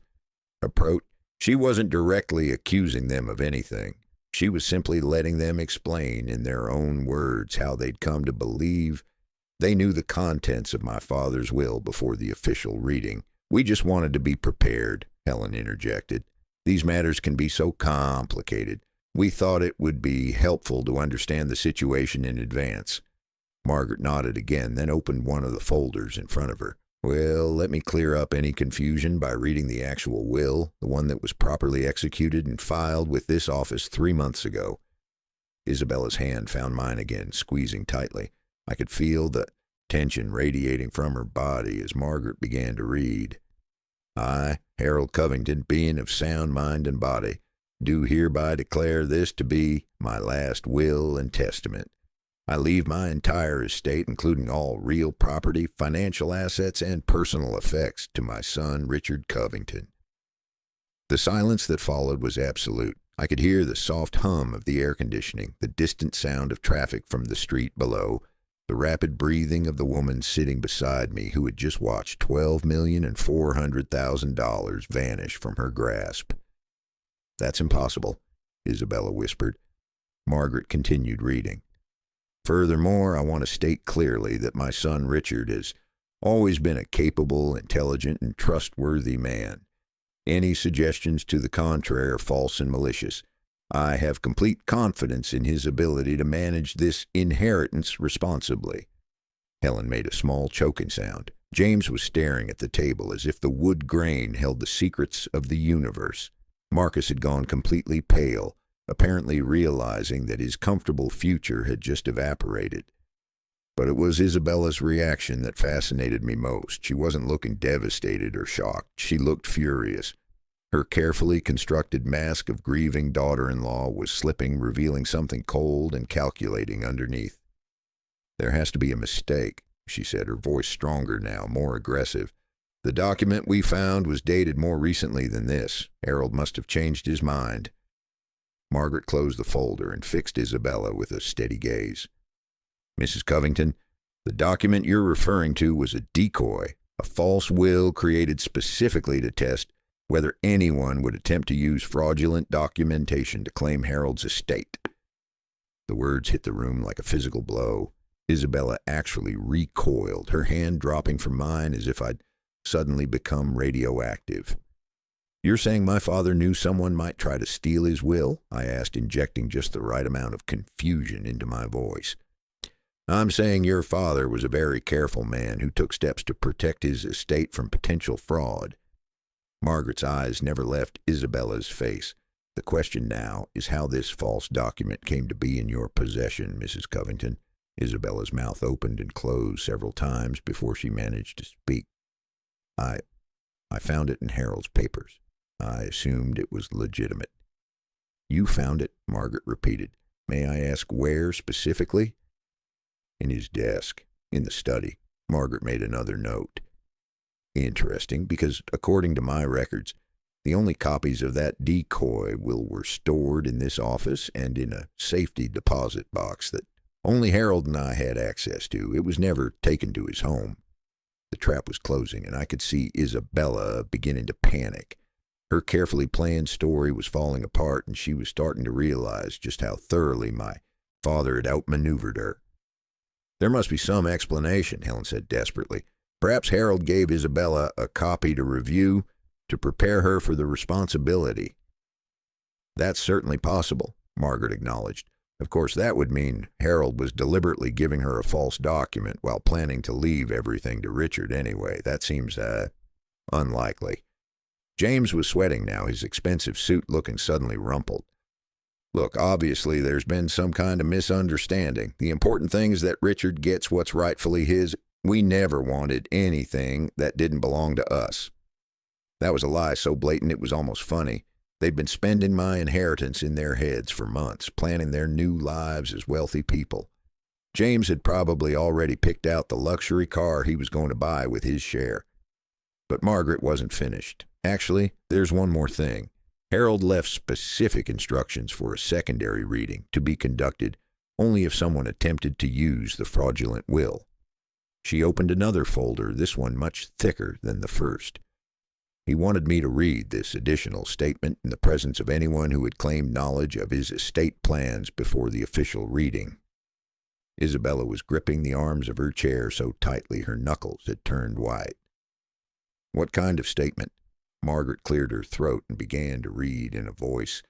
approach. She wasn't directly accusing them of anything. She was simply letting them explain in their own words how they'd come to believe they knew the contents of my father's will before the official reading. "We just wanted to be prepared," Helen interjected. "These matters can be so complicated. We thought it would be helpful to understand the situation in advance." Margaret nodded again, then opened one of the folders in front of her. "Well, let me clear up any confusion by reading the actual will, the one that was properly executed and filed with this office 3 months ago." Isabella's hand found mine again, squeezing tightly. I could feel the tension radiating from her body as Margaret began to read. I, Harold Covington, being of sound mind and body, do hereby declare this to be my last will and testament. I leave my entire estate, including all real property, financial assets, and personal effects, to my son, Richard Covington. The silence that followed was absolute. I could hear the soft hum of the air conditioning, the distant sound of traffic from the street below, the rapid breathing of the woman sitting beside me who had just watched $12,400,000 vanish from her grasp. "That's impossible," Isabella whispered. Margaret continued reading. "Furthermore, I want to state clearly that my son Richard has always been a capable, intelligent, and trustworthy man. Any suggestions to the contrary are false and malicious. I have complete confidence in his ability to manage this inheritance responsibly." Helen made a small choking sound. James was staring at the table as if the wood grain held the secrets of the universe. Marcus had gone completely pale, apparently realizing that his comfortable future had just evaporated. But it was Isabella's reaction that fascinated me most. She wasn't looking devastated or shocked. She looked furious. Her carefully constructed mask of grieving daughter-in-law was slipping, revealing something cold and calculating underneath. "There has to be a mistake," she said, her voice stronger now, more aggressive. "The document we found was dated more recently than this. Harold must have changed his mind." Margaret closed the folder and fixed Isabella with a steady gaze. "Mrs. Covington, the document you're referring to was a decoy, a false will created specifically to test whether anyone would attempt to use fraudulent documentation to claim Harold's estate." The words hit the room like a physical blow. Isabella actually recoiled, her hand dropping from mine as if I'd suddenly become radioactive. "You're saying my father knew someone might try to steal his will?" I asked, injecting just the right amount of confusion into my voice. "I'm saying your father was a very careful man who took steps to protect his estate from potential fraud." Margaret's eyes never left Isabella's face. "The question now is how this false document came to be in your possession, Mrs. Covington." Isabella's mouth opened and closed several times before she managed to speak. I found it in Harold's papers. I assumed it was legitimate." "You found it?" Margaret repeated. "May I ask where specifically?" "In his desk, in the study." Margaret made another note. "Interesting, because according to my records, the only copies of that decoy will were stored in this office and in a safety deposit box that only Harold and I had access to. It was never taken to his home." The trap was closing, and I could see Isabella beginning to panic. Her carefully planned story was falling apart, and she was starting to realize just how thoroughly my father had outmaneuvered her. "There must be some explanation," Helen said desperately. "Perhaps Harold gave Isabella a copy to review to prepare her for the responsibility." "That's certainly possible," Margaret acknowledged. "Of course, that would mean Harold was deliberately giving her a false document while planning to leave everything to Richard anyway. That seems, unlikely." James was sweating now, his expensive suit looking suddenly rumpled. "Look, obviously there's been some kind of misunderstanding. The important thing is that Richard gets what's rightfully his. We never wanted anything that didn't belong to us." That was a lie so blatant it was almost funny. They'd been spending my inheritance in their heads for months, planning their new lives as wealthy people. James had probably already picked out the luxury car he was going to buy with his share. But Margaret wasn't finished. "Actually, there's one more thing. Harold left specific instructions for a secondary reading to be conducted only if someone attempted to use the fraudulent will." She opened another folder, this one much thicker than the first. "He wanted me to read this additional statement in the presence of anyone who had claimed knowledge of his estate plans before the official reading." Isabella was gripping the arms of her chair so tightly her knuckles had turned white. "What kind of statement?" Margaret cleared her throat and began to read in a voice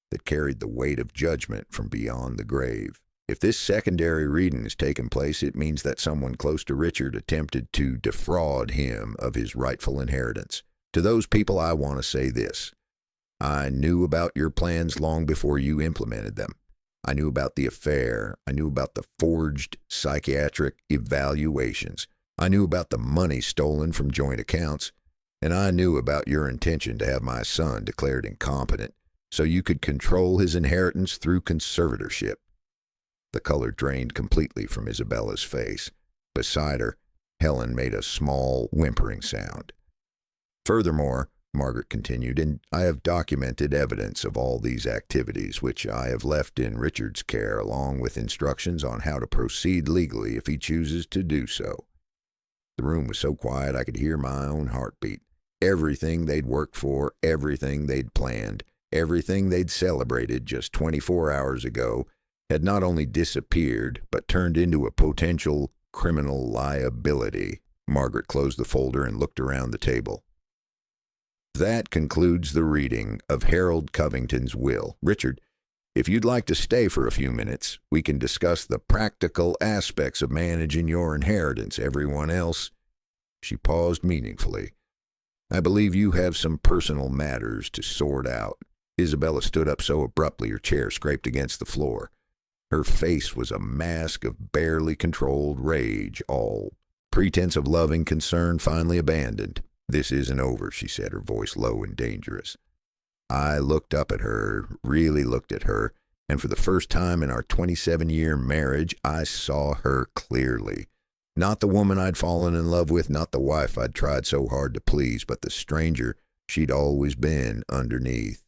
that carried the weight of judgment from beyond the grave. "If this secondary reading has taken place, it means that someone close to Richard attempted to defraud him of his rightful inheritance. To those people, I want to say this. I knew about your plans long before you implemented them. I knew about the affair. I knew about the forged psychiatric evaluations. I knew about the money stolen from joint accounts. And I knew about your intention to have my son declared incompetent so you could control his inheritance through conservatorship. The color drained completely from Isabella's face. Beside her, Helen made a small, whimpering sound. Furthermore, Margaret continued, and I have documented evidence of all these activities, which I have left in Richard's care, along with instructions on how to proceed legally if he chooses to do so. The room was so quiet I could hear my own heartbeat. Everything they'd worked for, everything they'd planned, everything they'd celebrated just 24 hours ago had not only disappeared, but turned into a potential criminal liability. Margaret closed the folder and looked around the table. That concludes the reading of Harold Covington's will. Richard, if you'd like to stay for a few minutes, we can discuss the practical aspects of managing your inheritance. Everyone else. She paused meaningfully. I believe you have some personal matters to sort out. Isabella stood up so abruptly her chair scraped against the floor. Her face was a mask of barely controlled rage, all pretense of loving concern finally abandoned. This isn't over, she said, her voice low and dangerous. I looked up at her, really looked at her, and for the first time in our 27-year marriage, I saw her clearly. Not the woman I'd fallen in love with, not the wife I'd tried so hard to please, but the stranger she'd always been underneath.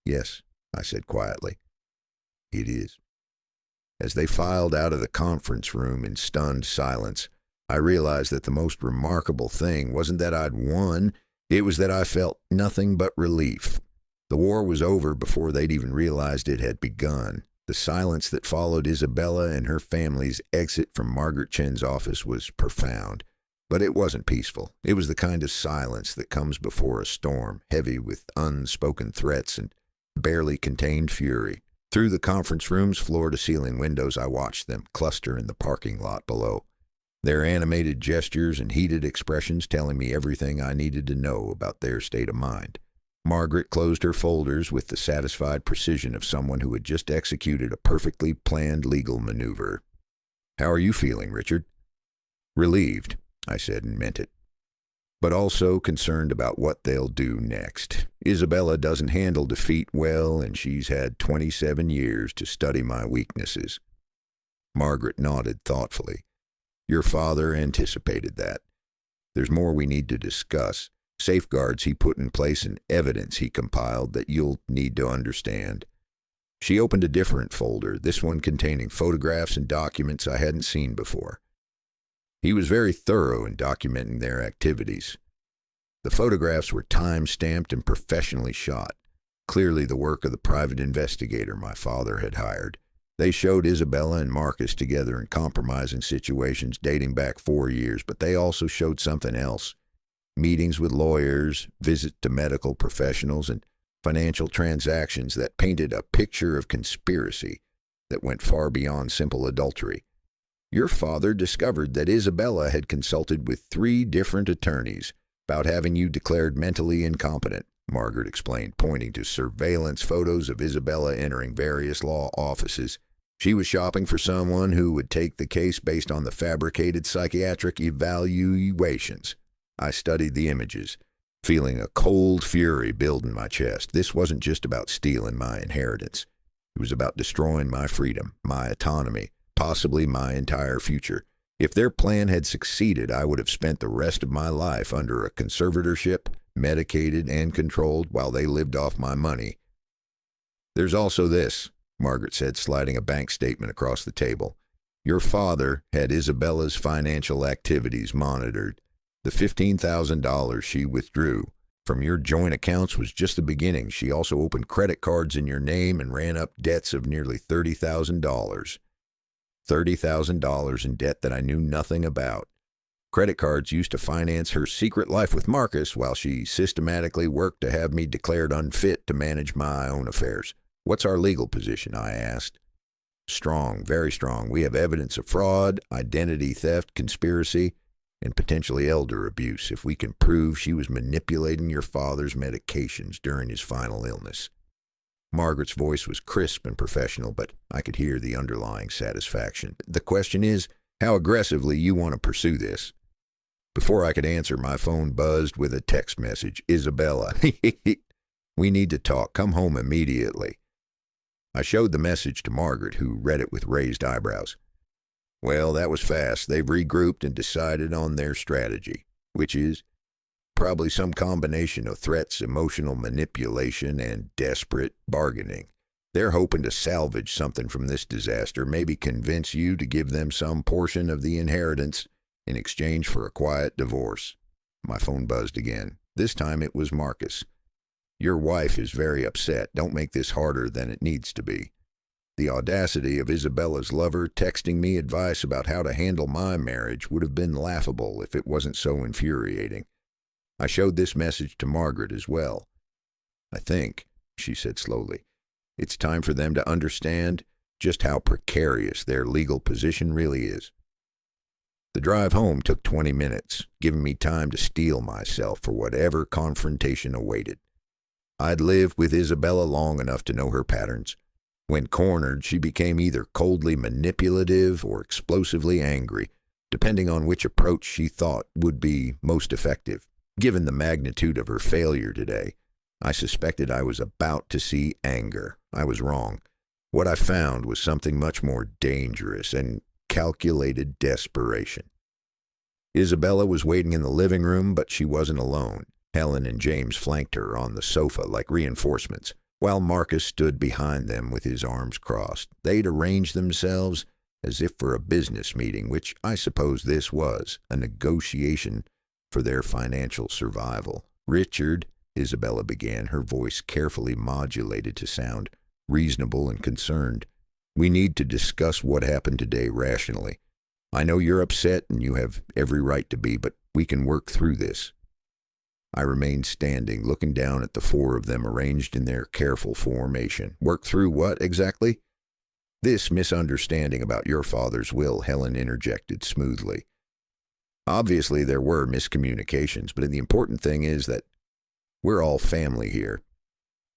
Yes, I said quietly. It is. As they filed out of the conference room in stunned silence, I realized that the most remarkable thing wasn't that I'd won, it was that I felt nothing but relief. The war was over before they'd even realized it had begun. The silence that followed Isabella and her family's exit from Margaret Chen's office was profound, but it wasn't peaceful. It was the kind of silence that comes before a storm, heavy with unspoken threats and barely contained fury. Through the conference room's floor-to-ceiling windows, I watched them cluster in the parking lot below, their animated gestures and heated expressions telling me everything I needed to know about their state of mind. Margaret closed her folders with the satisfied precision of someone who had just executed a perfectly planned legal maneuver. How are you feeling, Richard? Relieved, I said and meant it, but also concerned about what they'll do next. Isabella doesn't handle defeat well, and she's had 27 years to study my weaknesses. Margaret nodded thoughtfully. Your father anticipated that. There's more we need to discuss. Safeguards he put in place and evidence he compiled that you'll need to understand. She opened a different folder, this one containing photographs and documents I hadn't seen before. He was very thorough in documenting their activities. The photographs were time-stamped and professionally shot, clearly the work of the private investigator my father had hired. They showed Isabella and Marcus together in compromising situations dating back 4 years, but they also showed something else. Meetings with lawyers, visits to medical professionals, and financial transactions that painted a picture of conspiracy that went far beyond simple adultery. Your father discovered that Isabella had consulted with 3 different attorneys about having you declared mentally incompetent, Margaret explained, pointing to surveillance photos of Isabella entering various law offices. She was shopping for someone who would take the case based on the fabricated psychiatric evaluations. I studied the images, feeling a cold fury build in my chest. This wasn't just about stealing my inheritance. It was about destroying my freedom, my autonomy, possibly my entire future. If their plan had succeeded, I would have spent the rest of my life under a conservatorship, medicated and controlled while they lived off my money. There's also this, Margaret said, sliding a bank statement across the table. Your father had Isabella's financial activities monitored. The $15,000 she withdrew from your joint accounts was just the beginning. She also opened credit cards in your name and ran up debts of nearly $30,000. $30,000 in debt that I knew nothing about. Credit cards used to finance her secret life with Marcus while she systematically worked to have me declared unfit to manage my own affairs. What's our legal position? I asked. Strong, very strong. We have evidence of fraud, identity theft, conspiracy, and potentially elder abuse if we can prove she was manipulating your father's medications during his final illness. Margaret's voice was crisp and professional, but I could hear the underlying satisfaction. The question is, how aggressively you want to pursue this? Before I could answer, my phone buzzed with a text message. Isabella, we need to talk. Come home immediately. I showed the message to Margaret, who read it with raised eyebrows. Well, that was fast. They've regrouped and decided on their strategy, which is probably some combination of threats, emotional manipulation, and desperate bargaining. They're hoping to salvage something from this disaster, maybe convince you to give them some portion of the inheritance in exchange for a quiet divorce. My phone buzzed again. This time it was Marcus. Your wife is very upset. Don't make this harder than it needs to be. The audacity of Isabella's lover texting me advice about how to handle my marriage would have been laughable if it wasn't so infuriating. I showed this message to Margaret as well. I think, she said slowly, it's time for them to understand just how precarious their legal position really is. The drive home took 20 minutes, giving me time to steel myself for whatever confrontation awaited. I'd lived with Isabella long enough to know her patterns. When cornered, she became either coldly manipulative or explosively angry, depending on which approach she thought would be most effective. Given the magnitude of her failure today, I suspected I was about to see anger. I was wrong. What I found was something much more dangerous and calculated desperation. Isabella was waiting in the living room, but she wasn't alone. Helen and James flanked her on the sofa like reinforcements, while Marcus stood behind them with his arms crossed. They'd arranged themselves as if for a business meeting, which I suppose this was, a negotiation for their financial survival. Richard, Isabella began, her voice carefully modulated to sound reasonable and concerned. We need to discuss what happened today rationally. I know you're upset and you have every right to be, but we can work through this. I remained standing, looking down at the four of them arranged in their careful formation. Work through what exactly? This misunderstanding about your father's will, Helen interjected smoothly. Obviously, there were miscommunications, but the important thing is that we're all family here.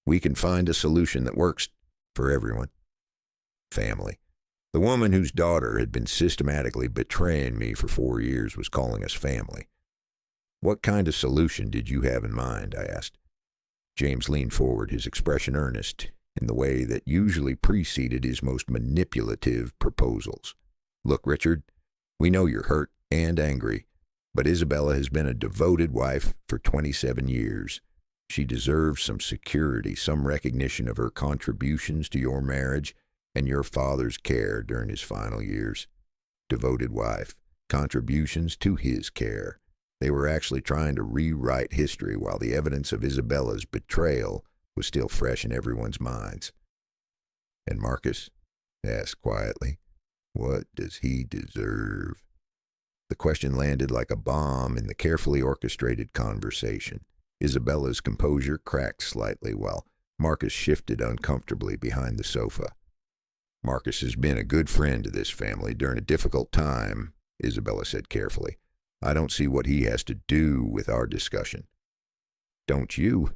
We can find a solution that works for everyone. Family. The woman whose daughter had been systematically betraying me for 4 years was calling us family. What kind of solution did you have in mind? I asked. James leaned forward, his expression earnest, in the way that usually preceded his most manipulative proposals. Look, Richard, we know you're hurt and angry, but Isabella has been a devoted wife for 27 years. She deserves some security, some recognition of her contributions to your marriage and your father's care during his final years. Devoted wife, contributions to his care. They were actually trying to rewrite history while the evidence of Isabella's betrayal was still fresh in everyone's minds. And Marcus asked quietly, what does he deserve? The question landed like a bomb in the carefully orchestrated conversation. Isabella's composure cracked slightly while Marcus shifted uncomfortably behind the sofa. Marcus has been a good friend to this family during a difficult time, Isabella said carefully. I don't see what he has to do with our discussion. Don't you?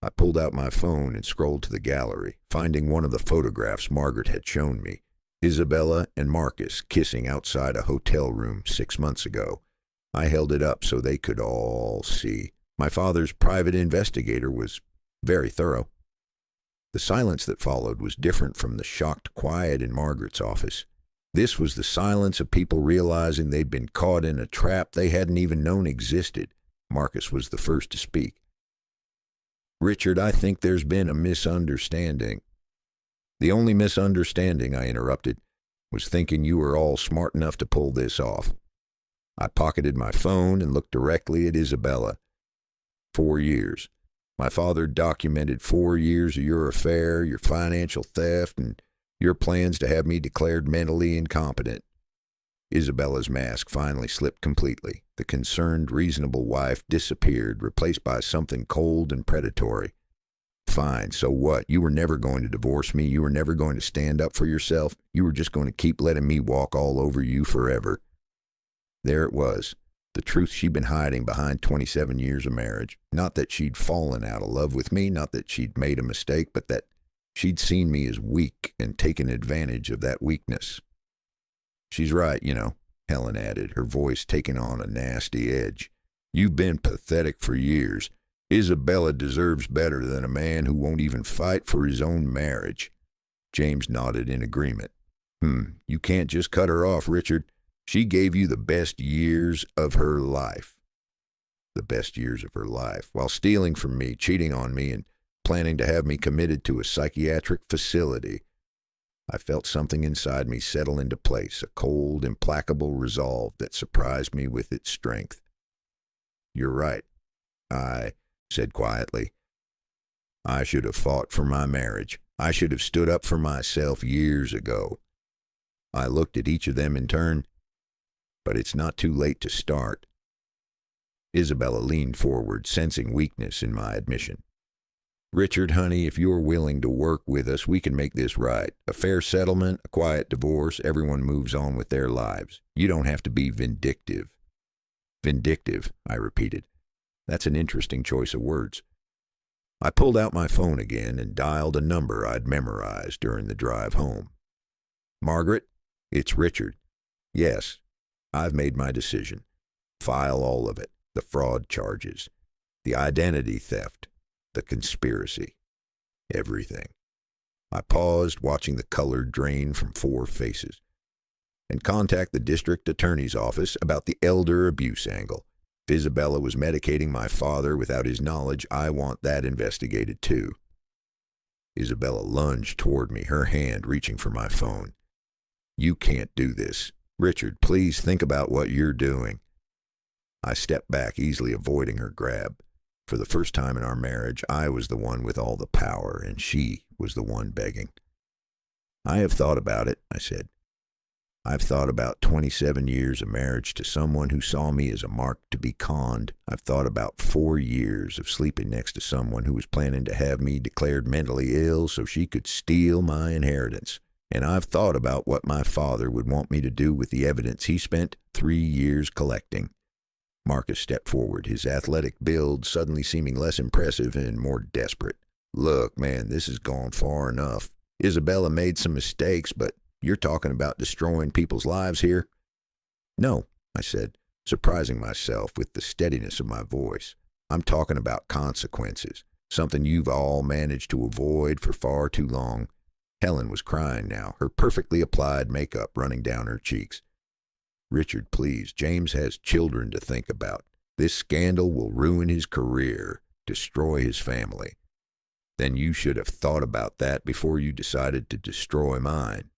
I pulled out my phone and scrolled to the gallery, finding one of the photographs Margaret had shown me. Isabella and Marcus kissing outside a hotel room 6 months ago. I held it up so they could all see. My father's private investigator was very thorough. The silence that followed was different from the shocked quiet in Margaret's office. This was the silence of people realizing they'd been caught in a trap they hadn't even known existed. Marcus was the first to speak. Richard, I think there's been a misunderstanding. The only misunderstanding, I interrupted, was thinking you were all smart enough to pull this off. I pocketed my phone and looked directly at Isabella. 4 years. My father documented 4 years of your affair, your financial theft, and your plans to have me declared mentally incompetent. Isabella's mask finally slipped completely. The concerned, reasonable wife disappeared, replaced by something cold and predatory. Fine, so what? You were never going to divorce me. You were never going to stand up for yourself. You were just going to keep letting me walk all over you forever. There it was. The truth she'd been hiding behind 27 years of marriage. Not that she'd fallen out of love with me, not that she'd made a mistake, but that She'd seen me as weak and taken advantage of that weakness. She's right, Helen added, her voice taking on a nasty edge. You've been pathetic for years. Isabella deserves better than a man who won't even fight for his own marriage. James nodded in agreement. You can't just cut her off, Richard. She gave you the best years of her life. The best years of her life, while stealing from me, cheating on me, and planning to have me committed to a psychiatric facility. I felt something inside me settle into place, a cold, implacable resolve that surprised me with its strength. You're right, I said quietly. I should have fought for my marriage. I should have stood up for myself years ago. I looked at each of them in turn, but it's not too late to start. Isabella leaned forward, sensing weakness in my admission. Richard, honey, if you're willing to work with us, we can make this right. A fair settlement, a quiet divorce, everyone moves on with their lives. You don't have to be vindictive. Vindictive, I repeated. That's an interesting choice of words. I pulled out my phone again and dialed a number I'd memorized during the drive home. Margaret, it's Richard. Yes, I've made my decision. File all of it. The fraud charges, the identity theft, the conspiracy, everything. I paused, watching the color drain from 4 faces, and contact the district attorney's office about the elder abuse angle. If Isabella was medicating my father without his knowledge, I want that investigated too. Isabella lunged toward me, her hand reaching for my phone. You can't do this. Richard, please think about what you're doing. I stepped back, easily avoiding her grab. For the first time in our marriage, I was the one with all the power, and she was the one begging. I have thought about it, I said. I've thought about 27 years of marriage to someone who saw me as a mark to be conned. I've thought about 4 years of sleeping next to someone who was planning to have me declared mentally ill so she could steal my inheritance. And I've thought about what my father would want me to do with the evidence he spent 3 years collecting. Marcus stepped forward, his athletic build suddenly seeming less impressive and more desperate. Look, man, this has gone far enough. Isabella made some mistakes, but you're talking about destroying people's lives here? No, I said, surprising myself with the steadiness of my voice. I'm talking about consequences, something you've all managed to avoid for far too long. Helen was crying now, her perfectly applied makeup running down her cheeks. Richard, please, James has children to think about. This scandal will ruin his career, destroy his family. Then you should have thought about that before you decided to destroy mine.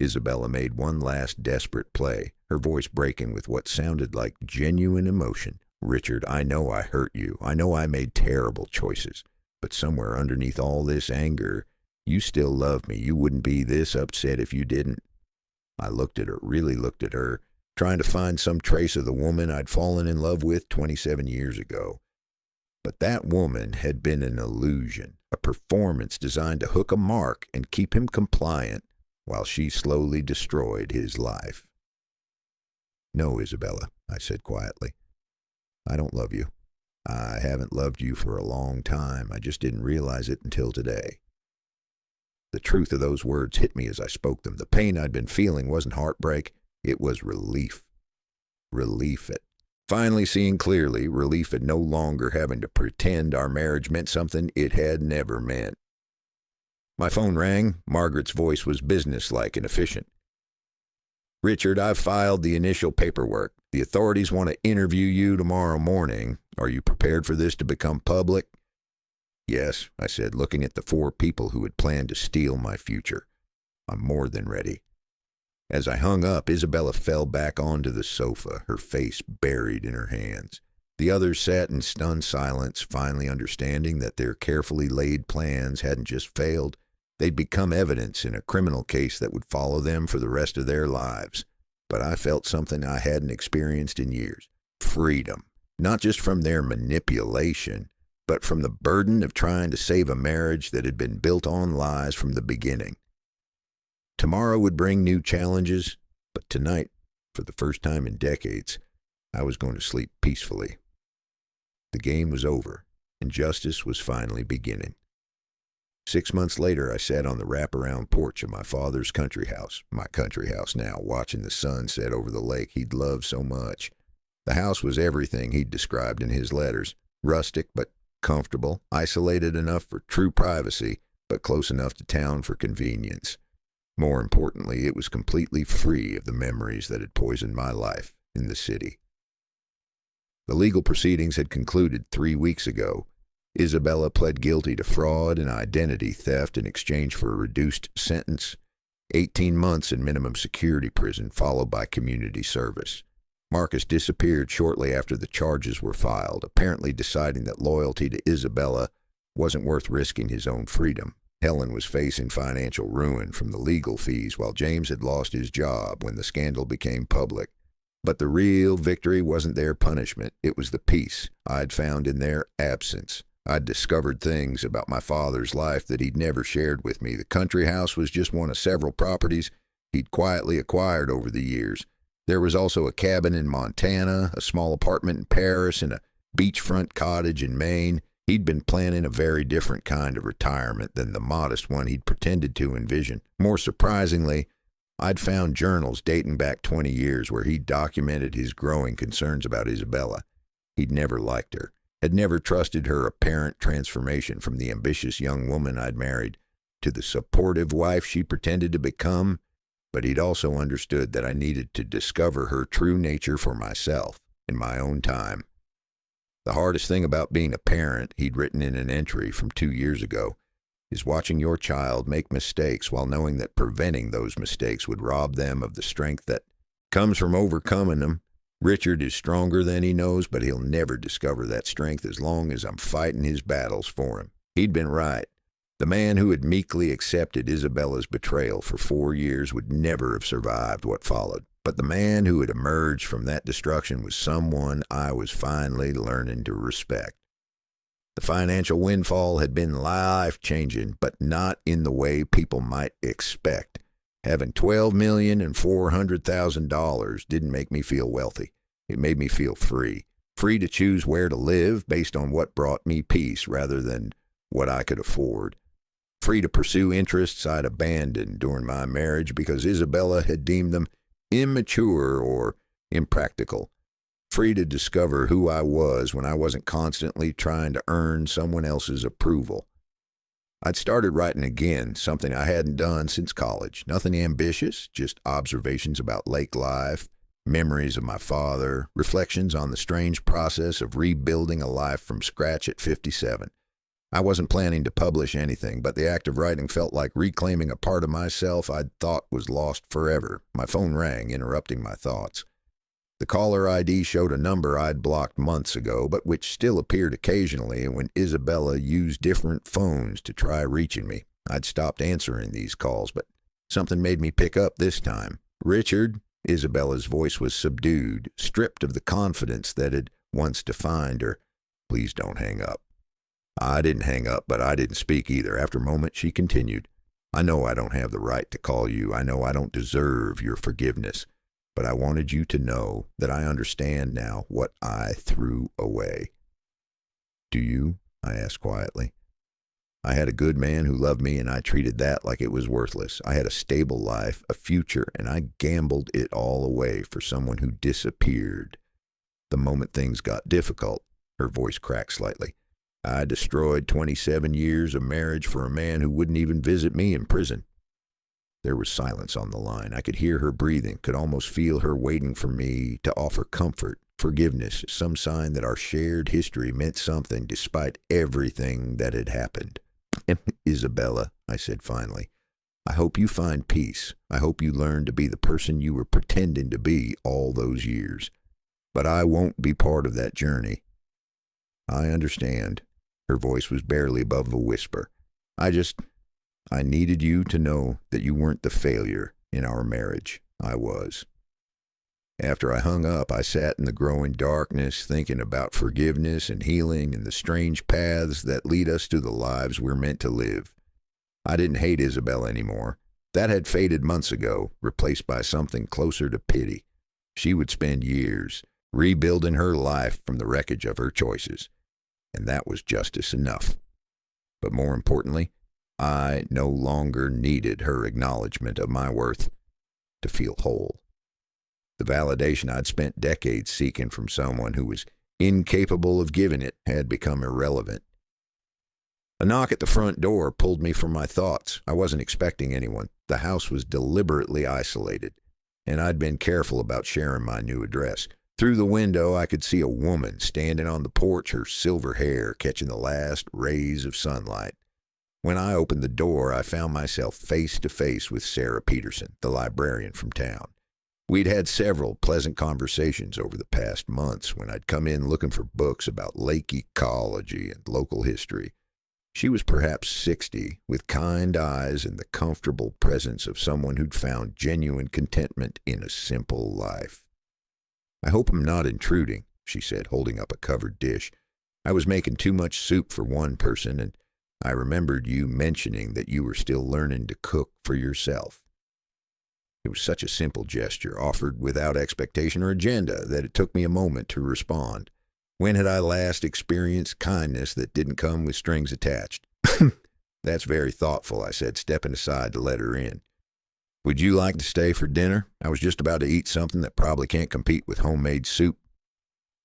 Isabella made one last desperate play, her voice breaking with what sounded like genuine emotion. Richard, I know I hurt you. I know I made terrible choices. But somewhere underneath all this anger, you still love me. You wouldn't be this upset if you didn't. I looked at her, really looked at her, trying to find some trace of the woman I'd fallen in love with 27 years ago. But that woman had been an illusion, a performance designed to hook a mark and keep him compliant while she slowly destroyed his life. No, Isabella, I said quietly. I don't love you. I haven't loved you for a long time. I just didn't realize it until today. The truth of those words hit me as I spoke them. The pain I'd been feeling wasn't heartbreak. It was relief. Relief at finally seeing clearly, relief at no longer having to pretend our marriage meant something it had never meant. My phone rang. Margaret's voice was businesslike and efficient. Richard, I've filed the initial paperwork. The authorities want to interview you tomorrow morning. Are you prepared for this to become public? Yes, I said, looking at the 4 people who had planned to steal my future. I'm more than ready. As I hung up, Isabella fell back onto the sofa, her face buried in her hands. The others sat in stunned silence, finally understanding that their carefully laid plans hadn't just failed. They'd become evidence in a criminal case that would follow them for the rest of their lives. But I felt something I hadn't experienced in years. Freedom. Not just from their manipulation, but from the burden of trying to save a marriage that had been built on lies from the beginning. Tomorrow would bring new challenges, but tonight, for the first time in decades, I was going to sleep peacefully. The game was over, and justice was finally beginning. 6 months later, I sat on the wraparound porch of my father's country house, my country house now, watching the sun set over the lake he'd loved so much. The house was everything he'd described in his letters, rustic but comfortable, isolated enough for true privacy, but close enough to town for convenience. More importantly, it was completely free of the memories that had poisoned my life in the city. The legal proceedings had concluded 3 weeks ago. Isabella pled guilty to fraud and identity theft in exchange for a reduced sentence, 18 months in minimum security prison, followed by community service. Marcus disappeared shortly after the charges were filed, apparently deciding that loyalty to Isabella wasn't worth risking his own freedom. Helen was facing financial ruin from the legal fees, while James had lost his job when the scandal became public. But the real victory wasn't their punishment. It was the peace I'd found in their absence. I'd discovered things about my father's life that he'd never shared with me. The country house was just one of several properties he'd quietly acquired over the years. There was also a cabin in Montana, a small apartment in Paris, and a beachfront cottage in Maine. He'd been planning a very different kind of retirement than the modest one he'd pretended to envision. More surprisingly, I'd found journals dating back 20 years where he'd documented his growing concerns about Isabella. He'd never liked her, had never trusted her apparent transformation from the ambitious young woman I'd married to the supportive wife she pretended to become, but he'd also understood that I needed to discover her true nature for myself in my own time. The hardest thing about being a parent, he'd written in an entry from 2 years ago, is watching your child make mistakes while knowing that preventing those mistakes would rob them of the strength that comes from overcoming them. Richard is stronger than he knows, but he'll never discover that strength as long as I'm fighting his battles for him. He'd been right. The man who had meekly accepted Isabella's betrayal for 4 years would never have survived what followed. But the man who had emerged from that destruction was someone I was finally learning to respect. The financial windfall had been life-changing, but not in the way people might expect. Having $12,400,000 didn't make me feel wealthy. It made me feel free. Free to choose where to live based on what brought me peace rather than what I could afford. Free to pursue interests I'd abandoned during my marriage because Isabella had deemed them immature or impractical. Free to discover who I was when I wasn't constantly trying to earn someone else's approval. I'd started writing again, something I hadn't done since college. Nothing ambitious, just observations about lake life, memories of my father, reflections on the strange process of rebuilding a life from scratch at 57. I wasn't planning to publish anything, but the act of writing felt like reclaiming a part of myself I'd thought was lost forever. My phone rang, interrupting my thoughts. The caller ID showed a number I'd blocked months ago, but which still appeared occasionally when Isabella used different phones to try reaching me. I'd stopped answering these calls, but something made me pick up this time. "Richard," Isabella's voice was subdued, stripped of the confidence that had once defined her. "Please don't hang up." I didn't hang up, but I didn't speak either. After a moment, she continued, "I know I don't have the right to call you. I know I don't deserve your forgiveness. But I wanted you to know that I understand now what I threw away." "Do you?" I asked quietly. "I had a good man who loved me, and I treated that like it was worthless. I had a stable life, a future, and I gambled it all away for someone who disappeared. The moment things got difficult," her voice cracked slightly, "I destroyed 27 years of marriage for a man who wouldn't even visit me in prison." There was silence on the line. I could hear her breathing, could almost feel her waiting for me to offer comfort, forgiveness, some sign that our shared history meant something despite everything that had happened. "Isabella," I said finally, "I hope you find peace. I hope you learn to be the person you were pretending to be all those years. But I won't be part of that journey." "I understand." Her voice was barely above a whisper. I needed you to know that you weren't the failure in our marriage. I was." After I hung up, I sat in the growing darkness, thinking about forgiveness and healing and the strange paths that lead us to the lives we're meant to live. I didn't hate Isabella anymore. That had faded months ago, replaced by something closer to pity. She would spend years rebuilding her life from the wreckage of her choices, and that was justice enough. But more importantly, I no longer needed her acknowledgement of my worth to feel whole. The validation I'd spent decades seeking from someone who was incapable of giving it had become irrelevant. A knock at the front door pulled me from my thoughts. I wasn't expecting anyone. The house was deliberately isolated, and I'd been careful about sharing my new address. Through the window, I could see a woman standing on the porch, her silver hair catching the last rays of sunlight. When I opened the door, I found myself face to face with Sarah Peterson, the librarian from town. We'd had several pleasant conversations over the past months when I'd come in looking for books about lake ecology and local history. She was perhaps 60, with kind eyes and the comfortable presence of someone who'd found genuine contentment in a simple life. "I hope I'm not intruding," she said, holding up a covered dish. "I was making too much soup for one person, and I remembered you mentioning that you were still learning to cook for yourself." It was such a simple gesture, offered without expectation or agenda, that it took me a moment to respond. When had I last experienced kindness that didn't come with strings attached? "That's very thoughtful," I said, stepping aside to let her in. "Would you like to stay for dinner? I was just about to eat something that probably can't compete with homemade soup."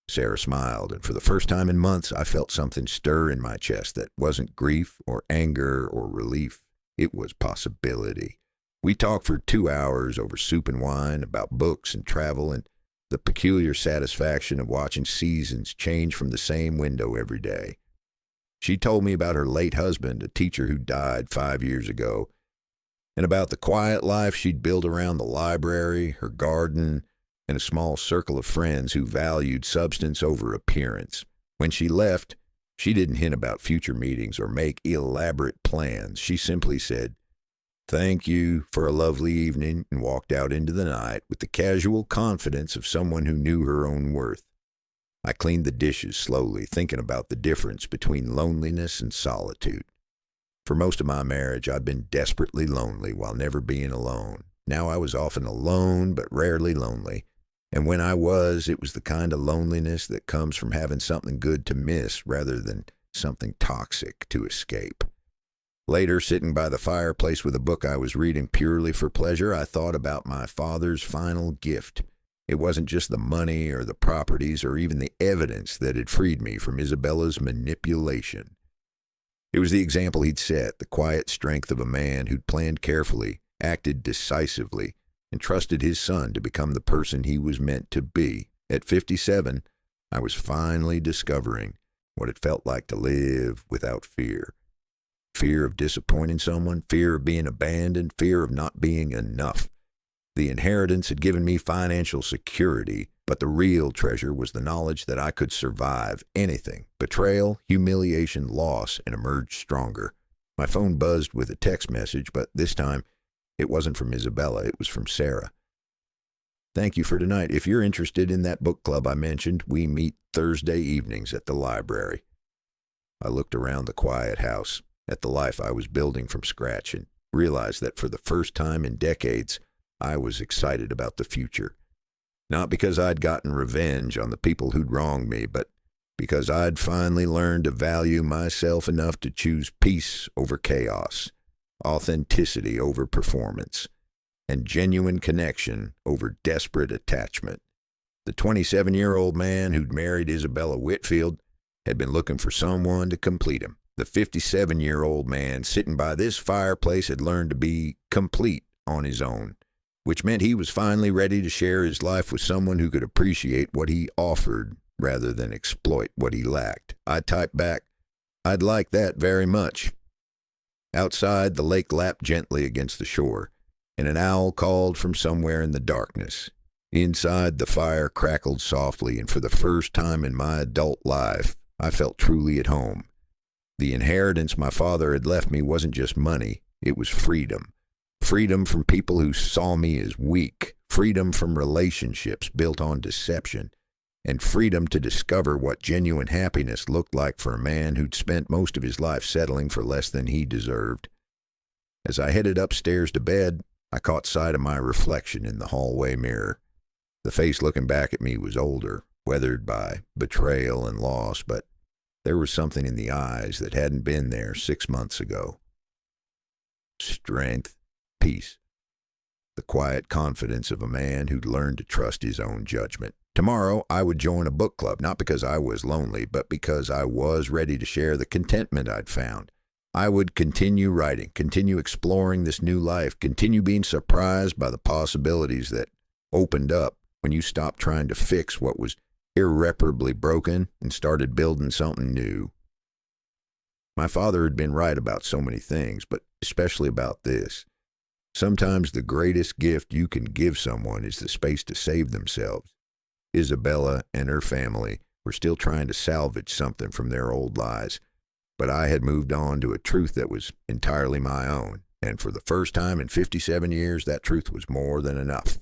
Sarah smiled, and for the first time in months, I felt something stir in my chest that wasn't grief or anger or relief. It was possibility. We talked for 2 hours over soup and wine, about books and travel, and the peculiar satisfaction of watching seasons change from the same window every day. She told me about her late husband, a teacher who died 5 years ago, and about the quiet life she'd built around the library, her garden, and a small circle of friends who valued substance over appearance. When she left, she didn't hint about future meetings or make elaborate plans. She simply said, "Thank you for a lovely evening," and walked out into the night with the casual confidence of someone who knew her own worth. I cleaned the dishes slowly, thinking about the difference between loneliness and solitude. For most of my marriage, I'd been desperately lonely while never being alone. Now I was often alone, but rarely lonely. And when I was, it was the kind of loneliness that comes from having something good to miss rather than something toxic to escape. Later, sitting by the fireplace with a book I was reading purely for pleasure, I thought about my father's final gift. It wasn't just the money or the properties or even the evidence that had freed me from Isabella's manipulation. It was the example he'd set, the quiet strength of a man who'd planned carefully, acted decisively, and trusted his son to become the person he was meant to be. At 57, I was finally discovering what it felt like to live without fear. Fear of disappointing someone, fear of being abandoned, fear of not being enough. The inheritance had given me financial security, but the real treasure was the knowledge that I could survive anything, betrayal, humiliation, loss, and emerge stronger. My phone buzzed with a text message, but this time it wasn't from Isabella, it was from Sarah. "Thank you for tonight. If you're interested in that book club I mentioned, we meet Thursday evenings at the library." I looked around the quiet house, at the life I was building from scratch, and realized that for the first time in decades, I was excited about the future. Not because I'd gotten revenge on the people who'd wronged me, but because I'd finally learned to value myself enough to choose peace over chaos, authenticity over performance, and genuine connection over desperate attachment. The 27-year-old man who'd married Isabella Whitfield had been looking for someone to complete him. The 57-year-old man sitting by this fireplace had learned to be complete on his own, which meant he was finally ready to share his life with someone who could appreciate what he offered rather than exploit what he lacked. I typed back, "I'd like that very much." Outside, the lake lapped gently against the shore, and an owl called from somewhere in the darkness. Inside, the fire crackled softly, and for the first time in my adult life, I felt truly at home. The inheritance my father had left me wasn't just money, it was freedom. Freedom from people who saw me as weak, freedom from relationships built on deception, and freedom to discover what genuine happiness looked like for a man who'd spent most of his life settling for less than he deserved. As I headed upstairs to bed, I caught sight of my reflection in the hallway mirror. The face looking back at me was older, weathered by betrayal and loss, but there was something in the eyes that hadn't been there 6 months ago. strength, peace. The quiet confidence of a man who'd learned to trust his own judgment. Tomorrow, I would join a book club, not because I was lonely, but because I was ready to share the contentment I'd found. I would continue writing, continue exploring this new life, continue being surprised by the possibilities that opened up when you stopped trying to fix what was irreparably broken and started building something new. My father had been right about so many things, but especially about this. Sometimes the greatest gift you can give someone is the space to save themselves. Isabella and her family were still trying to salvage something from their old lies, but I had moved on to a truth that was entirely my own, and for the first time in 57 years, that truth was more than enough.